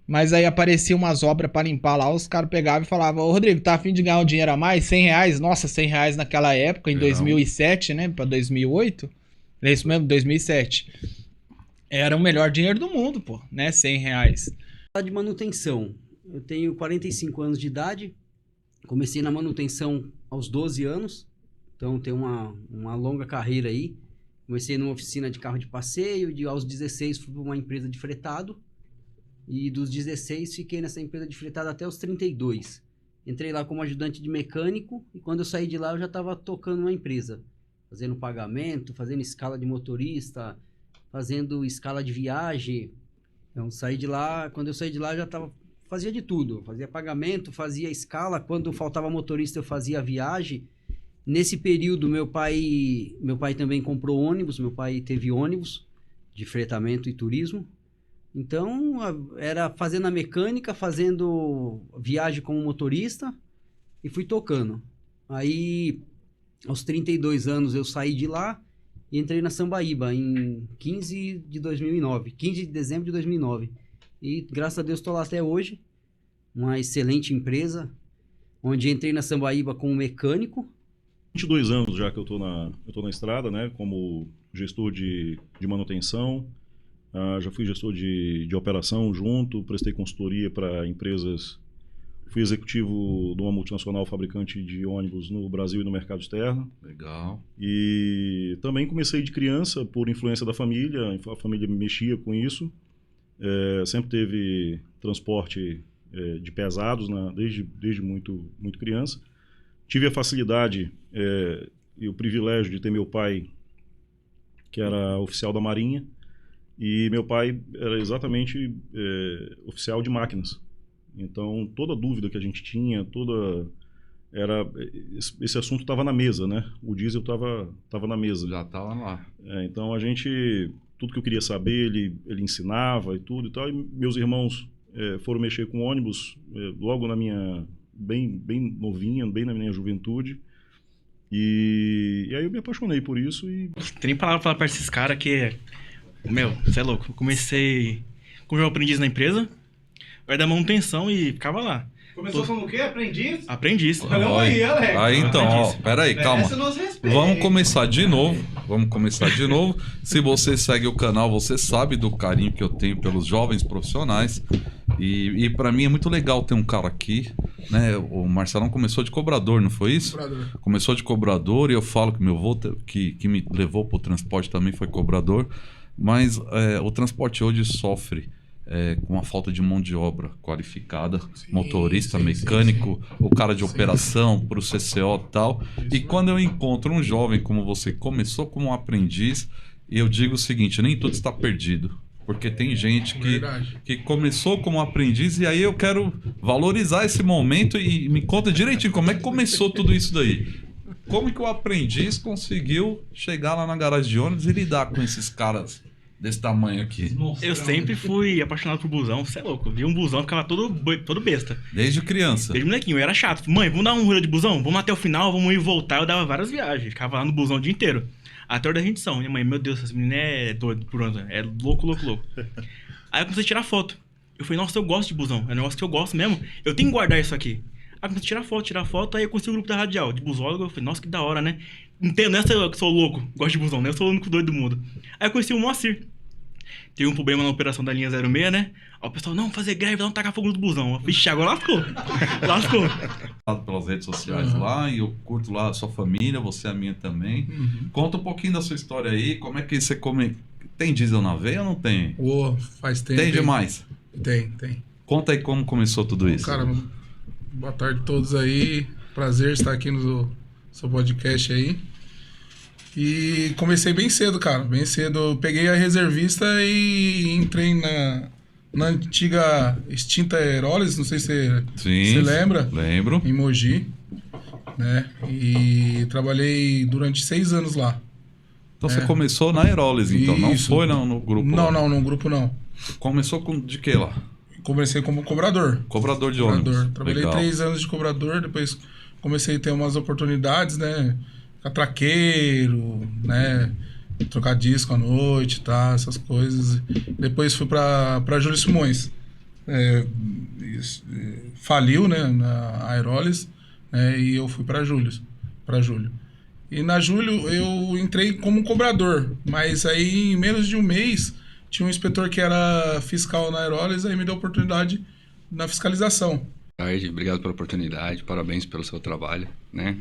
Mas aí apareciam umas obras pra limpar lá, os caras pegavam e falavam, ô Rodrigo, tá a fim de ganhar um dinheiro a mais? R$100? Nossa, R$100 naquela época, em 2007, né? Pra 2008. É isso mesmo, 2007. Era o melhor dinheiro do mundo, pô, né? R$100. De manutenção. Eu tenho 45 anos de idade, comecei na manutenção aos 12 anos, então tenho uma longa carreira aí. Comecei numa oficina de carro de passeio, aos 16 fui para uma empresa de fretado, e dos 16 fiquei nessa empresa de fretado até os 32. Entrei lá como ajudante de mecânico e quando eu saí de lá eu já estava tocando uma empresa. Fazendo pagamento, fazendo escala de motorista, fazendo escala de viagem. Então, quando eu saí de lá, eu já fazia de tudo. Fazia pagamento, fazia escala. Quando faltava motorista, eu fazia viagem. Nesse período, meu pai também comprou ônibus. Meu pai teve ônibus de fretamento e turismo. Então, era fazendo a mecânica, fazendo viagem como motorista e fui tocando. Aí, aos 32 anos, eu saí de lá e entrei na Sambaíba em 15 de dezembro de 2009. E, graças a Deus, estou lá até hoje. Uma excelente empresa, onde entrei na Sambaíba como mecânico. 22 anos já que eu tô na estrada, né, como gestor de manutenção. Já fui gestor de operação junto, prestei consultoria para empresas. Fui executivo de uma multinacional fabricante de ônibus no Brasil e no mercado externo. Legal. E também comecei de criança, por influência da família. A família mexia com isso. Sempre teve transporte de pesados, né, desde muito criança. Tive a facilidade e o privilégio de ter meu pai, que era oficial da Marinha. E meu pai era exatamente oficial de máquinas. Então, toda dúvida que a gente tinha, esse assunto estava na mesa, né? O diesel estava na mesa. Já estava lá. Então, tudo que eu queria saber, ele ensinava e tudo e tal. E meus irmãos foram mexer com ônibus logo na minha, bem novinha, bem na minha juventude. E aí eu me apaixonei por isso e... Tem palavra pra falar pra esses caras que... Meu, você é louco. Eu comecei como aprendiz na empresa, vai dar manutenção e ficava lá. Começou como o quê? Aprendiz? Aprendiz. Aí então, ó, peraí, calma. Vamos começar de novo. Se você segue o canal, você sabe do carinho que eu tenho pelos jovens profissionais. E para mim é muito legal ter um cara aqui, né? O Marcelão começou de cobrador, não foi isso? Cobrador. Começou de cobrador e eu falo que meu avô, que me levou pro transporte também foi cobrador. Mas o transporte hoje sofre com a falta de mão de obra qualificada, motorista, mecânico, o cara de operação, para o CCO e tal. E quando eu encontro um jovem como você, que começou como um aprendiz, eu digo o seguinte, nem tudo está perdido. Porque tem gente que começou como aprendiz e aí eu quero valorizar esse momento e me conta direitinho como é que começou tudo isso daí. Como que o aprendiz conseguiu chegar lá na garagem de ônibus e lidar com esses caras desse tamanho aqui? Eu sempre fui apaixonado por busão, você é louco. Vi um busão, ficava todo besta. Desde criança? Desde molequinho, eu era chato. Mãe, vamos dar um rolê de busão? Vamos até o final, vamos ir e voltar. Eu dava várias viagens, ficava lá no busão o dia inteiro. Até a hora da rendição. Minha mãe, meu Deus, essa menina é doida, pronto, é louco. Aí eu comecei a tirar foto. Eu falei, nossa, eu gosto de busão, é um negócio que eu gosto mesmo. Eu tenho que guardar isso aqui. Aí eu comecei a tirar foto, aí eu conheci o grupo da Radial, de busólogo. Eu falei, nossa, que da hora, né? Entendo, não é só que sou louco, gosto de busão, né? Eu sou o único doido do mundo. Aí eu conheci o Moacir. Teve um problema na operação da linha 06, né? Aí o pessoal, não, fazer greve, não tacar fogo no busão. Eu falei, agora lascou. Pelas redes sociais lá, e eu curto lá a sua família, você é a minha também. Conta um pouquinho da sua história aí, como é que você come... Tem diesel na veia ou não tem? Faz tempo. Tem demais? Tem. Conta aí como começou tudo isso. Cara, boa tarde a todos aí. Prazer estar aqui no seu podcast aí. E comecei bem cedo, cara. Bem cedo. Peguei a reservista e entrei na antiga extinta Aerolis. Não sei se você lembra. Lembro. Em Mogi. Né? E trabalhei durante 6 anos lá. Então você começou na Aerolis, então? Isso. Não foi no grupo? Não, no grupo não. Começou de que lá? Comecei como cobrador. Cobrador de ônibus. Trabalhei 3 anos de cobrador, depois comecei a ter umas oportunidades, né? Catraqueiro, né? Trocar disco à noite, tá? Essas coisas. Depois fui pra Júlio Simões. Faliu, né? Na Aerolis, né? E eu fui pra Júlio. E na Júlio eu entrei como cobrador, mas aí em menos de um mês tinha um inspetor que era fiscal na Aerolis, aí me deu a oportunidade na fiscalização. Boa tarde, obrigado pela oportunidade, parabéns pelo seu trabalho, né?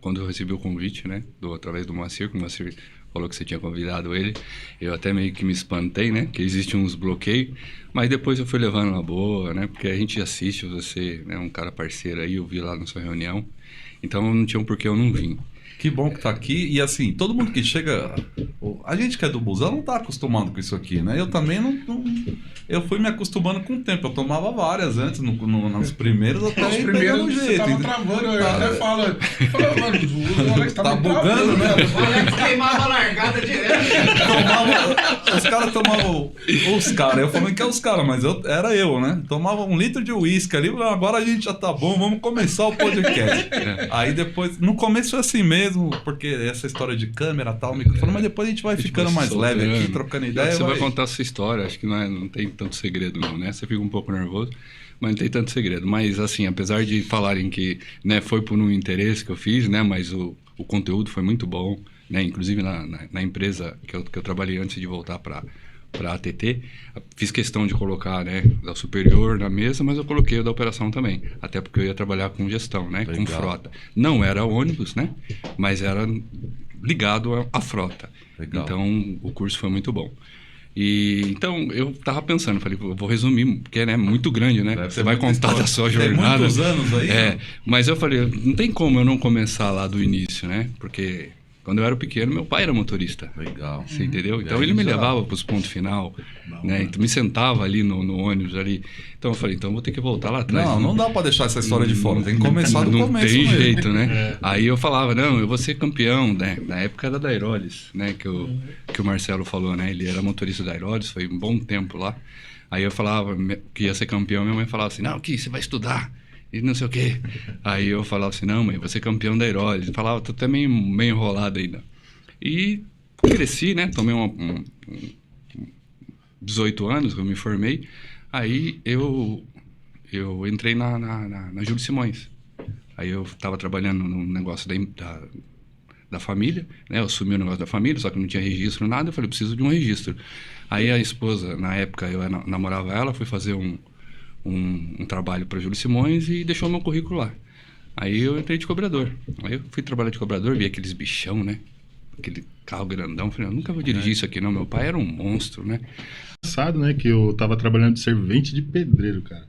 Quando eu recebi o convite, né, através do Moacir, que o Moacir falou que você tinha convidado ele. Eu até meio que me espantei, né? Que existe uns bloqueios. Mas depois eu fui levando na boa, né? Porque a gente assiste, você é um cara parceiro aí, eu vi lá na sua reunião. Então não tinha um porquê eu não vim. Que bom que tá aqui. E assim, todo mundo que chega... A gente que é do busão não tá acostumado com isso aqui, né? Eu também não... Eu fui me acostumando com o tempo. Eu tomava várias antes, nas primeiras, até Os ir primeiros pegando você jeito. tava travando, eu até falo, mano, o Alex tá bugando, né? O Alex queimava a largada direto. Os caras tomavam... Os caras, eu falei que é os caras, mas era eu, né? Tomava 1 litro de uísque ali, agora a gente já tá bom, vamos começar o podcast. Aí depois... No começo foi assim mesmo, porque essa história de câmera e tal, microfone, mas depois a gente vai ficando mais leve aqui, trocando ideia. Você vai contar a sua história, acho que não tem tanto segredo não, né? Você fica um pouco nervoso, mas não tem tanto segredo. Mas assim, apesar de falarem que, né, foi por um interesse que eu fiz, né, mas o conteúdo foi muito bom, né? Inclusive na empresa que eu trabalhei antes de voltar para a ATT, fiz questão de colocar, né, da superior na mesa, mas eu coloquei o da operação também, até porque eu ia trabalhar com gestão, né, com frota. Não era ônibus, né, mas era ligado à frota. Legal. Então o curso foi muito bom. E então eu tava pensando, falei, eu vou resumir, porque é, né, muito grande, né? Você vai contar história da sua jornada. Tem muitos anos aí. É, mas eu falei, não tem como eu não começar lá do início, né? Porque quando eu era pequeno, meu pai era motorista. Legal. Você entendeu? Então ele me levava para os pontos final, né? Então me sentava ali no ônibus ali. Então eu falei, então vou ter que voltar lá atrás. Não dá para deixar essa história de fora. Tem que começar do começo. Não tem mesmo. jeito, né? Aí eu falava, não, eu vou ser campeão, né? Na época era da Aerolis, né? Que o Marcelo falou, né? Ele era motorista da Aerolis, foi um bom tempo lá. Aí eu falava que ia ser campeão, minha mãe falava assim, não, que você vai estudar. E não sei o quê. Aí eu falava assim, não, mãe, vou ser campeão da Aerolis. Eu falava, tô até meio enrolado ainda. E cresci, né? Tomei 18 anos, eu me formei. Aí eu entrei na Júlio Simões. Aí eu estava trabalhando no negócio da família, né? Eu assumi o negócio da família, só que não tinha registro, nada. Eu falei, preciso de um registro. Aí a esposa, na época, eu namorava ela, fui fazer um trabalho para Júlio Simões e deixou meu currículo lá. Aí eu entrei de cobrador. Aí eu fui trabalhar de cobrador, vi aqueles bichão, né? Aquele carro grandão. Falei, eu nunca vou dirigir isso aqui, não. Meu pai era um monstro, né? Engraçado, né? Que eu tava trabalhando de servente de pedreiro, cara.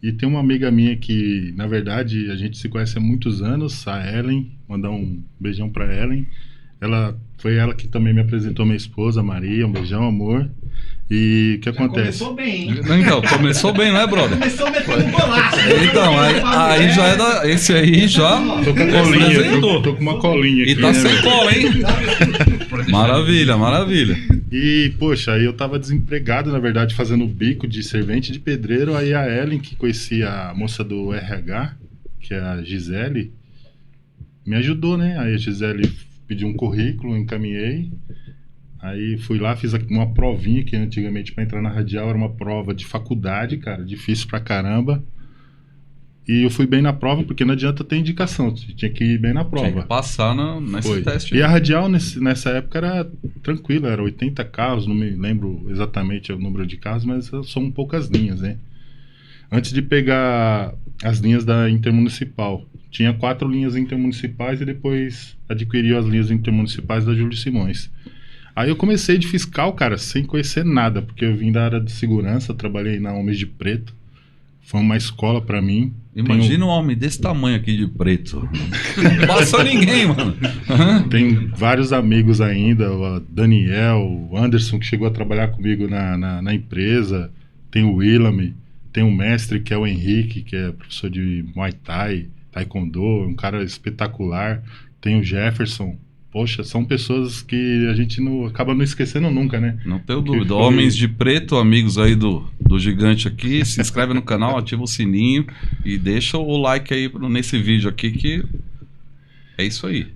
E tem uma amiga minha que, na verdade, a gente se conhece há muitos anos, a Ellen. Mandar um beijão pra Ellen. Foi ela que também me apresentou minha esposa, Maria. Um beijão, amor. E o que acontece? Começou bem, hein? Então, começou bem, não é, brother? Começou metendo um golaço. Então, aí já é da... Esse aí já... Tô com colinha, tô com uma colinha aqui. E tá sem cola, hein? Maravilha, maravilha. E, poxa, aí eu tava desempregado, na verdade, fazendo bico de servente de pedreiro. Aí a Ellen, que conhecia a moça do RH, que é a Gisele, me ajudou, né? Aí a Gisele pediu um currículo, encaminhei. Aí fui lá, fiz uma provinha, que antigamente para entrar na radial era uma prova de faculdade, cara, difícil pra caramba. E eu fui bem na prova, porque não adianta ter indicação, tinha que ir bem na prova. Tinha que passar nesse teste. E a radial nessa época era tranquila, era 80 carros, não me lembro exatamente o número de carros, mas são poucas linhas, né? Antes de pegar as linhas da Intermunicipal, tinha 4 linhas intermunicipais e depois adquiriu as linhas intermunicipais da Júlio Simões. Aí eu comecei de fiscal, cara, sem conhecer nada, porque eu vim da área de segurança, trabalhei na Homens de Preto. Foi uma escola pra mim. Imagina um homem desse tamanho aqui de preto. Não passa ninguém, mano. Tem vários amigos ainda, o Daniel, o Anderson, que chegou a trabalhar comigo na empresa. Tem o Willam, tem o mestre, que é o Henrique, que é professor de Muay Thai, Taekwondo, um cara espetacular. Tem o Jefferson. Poxa, são pessoas que a gente acaba não esquecendo nunca, né? Não tenho dúvida. Homens de Preto, amigos aí do Gigante aqui, se inscreve no canal, ativa o sininho e deixa o like aí nesse vídeo aqui, que é isso aí.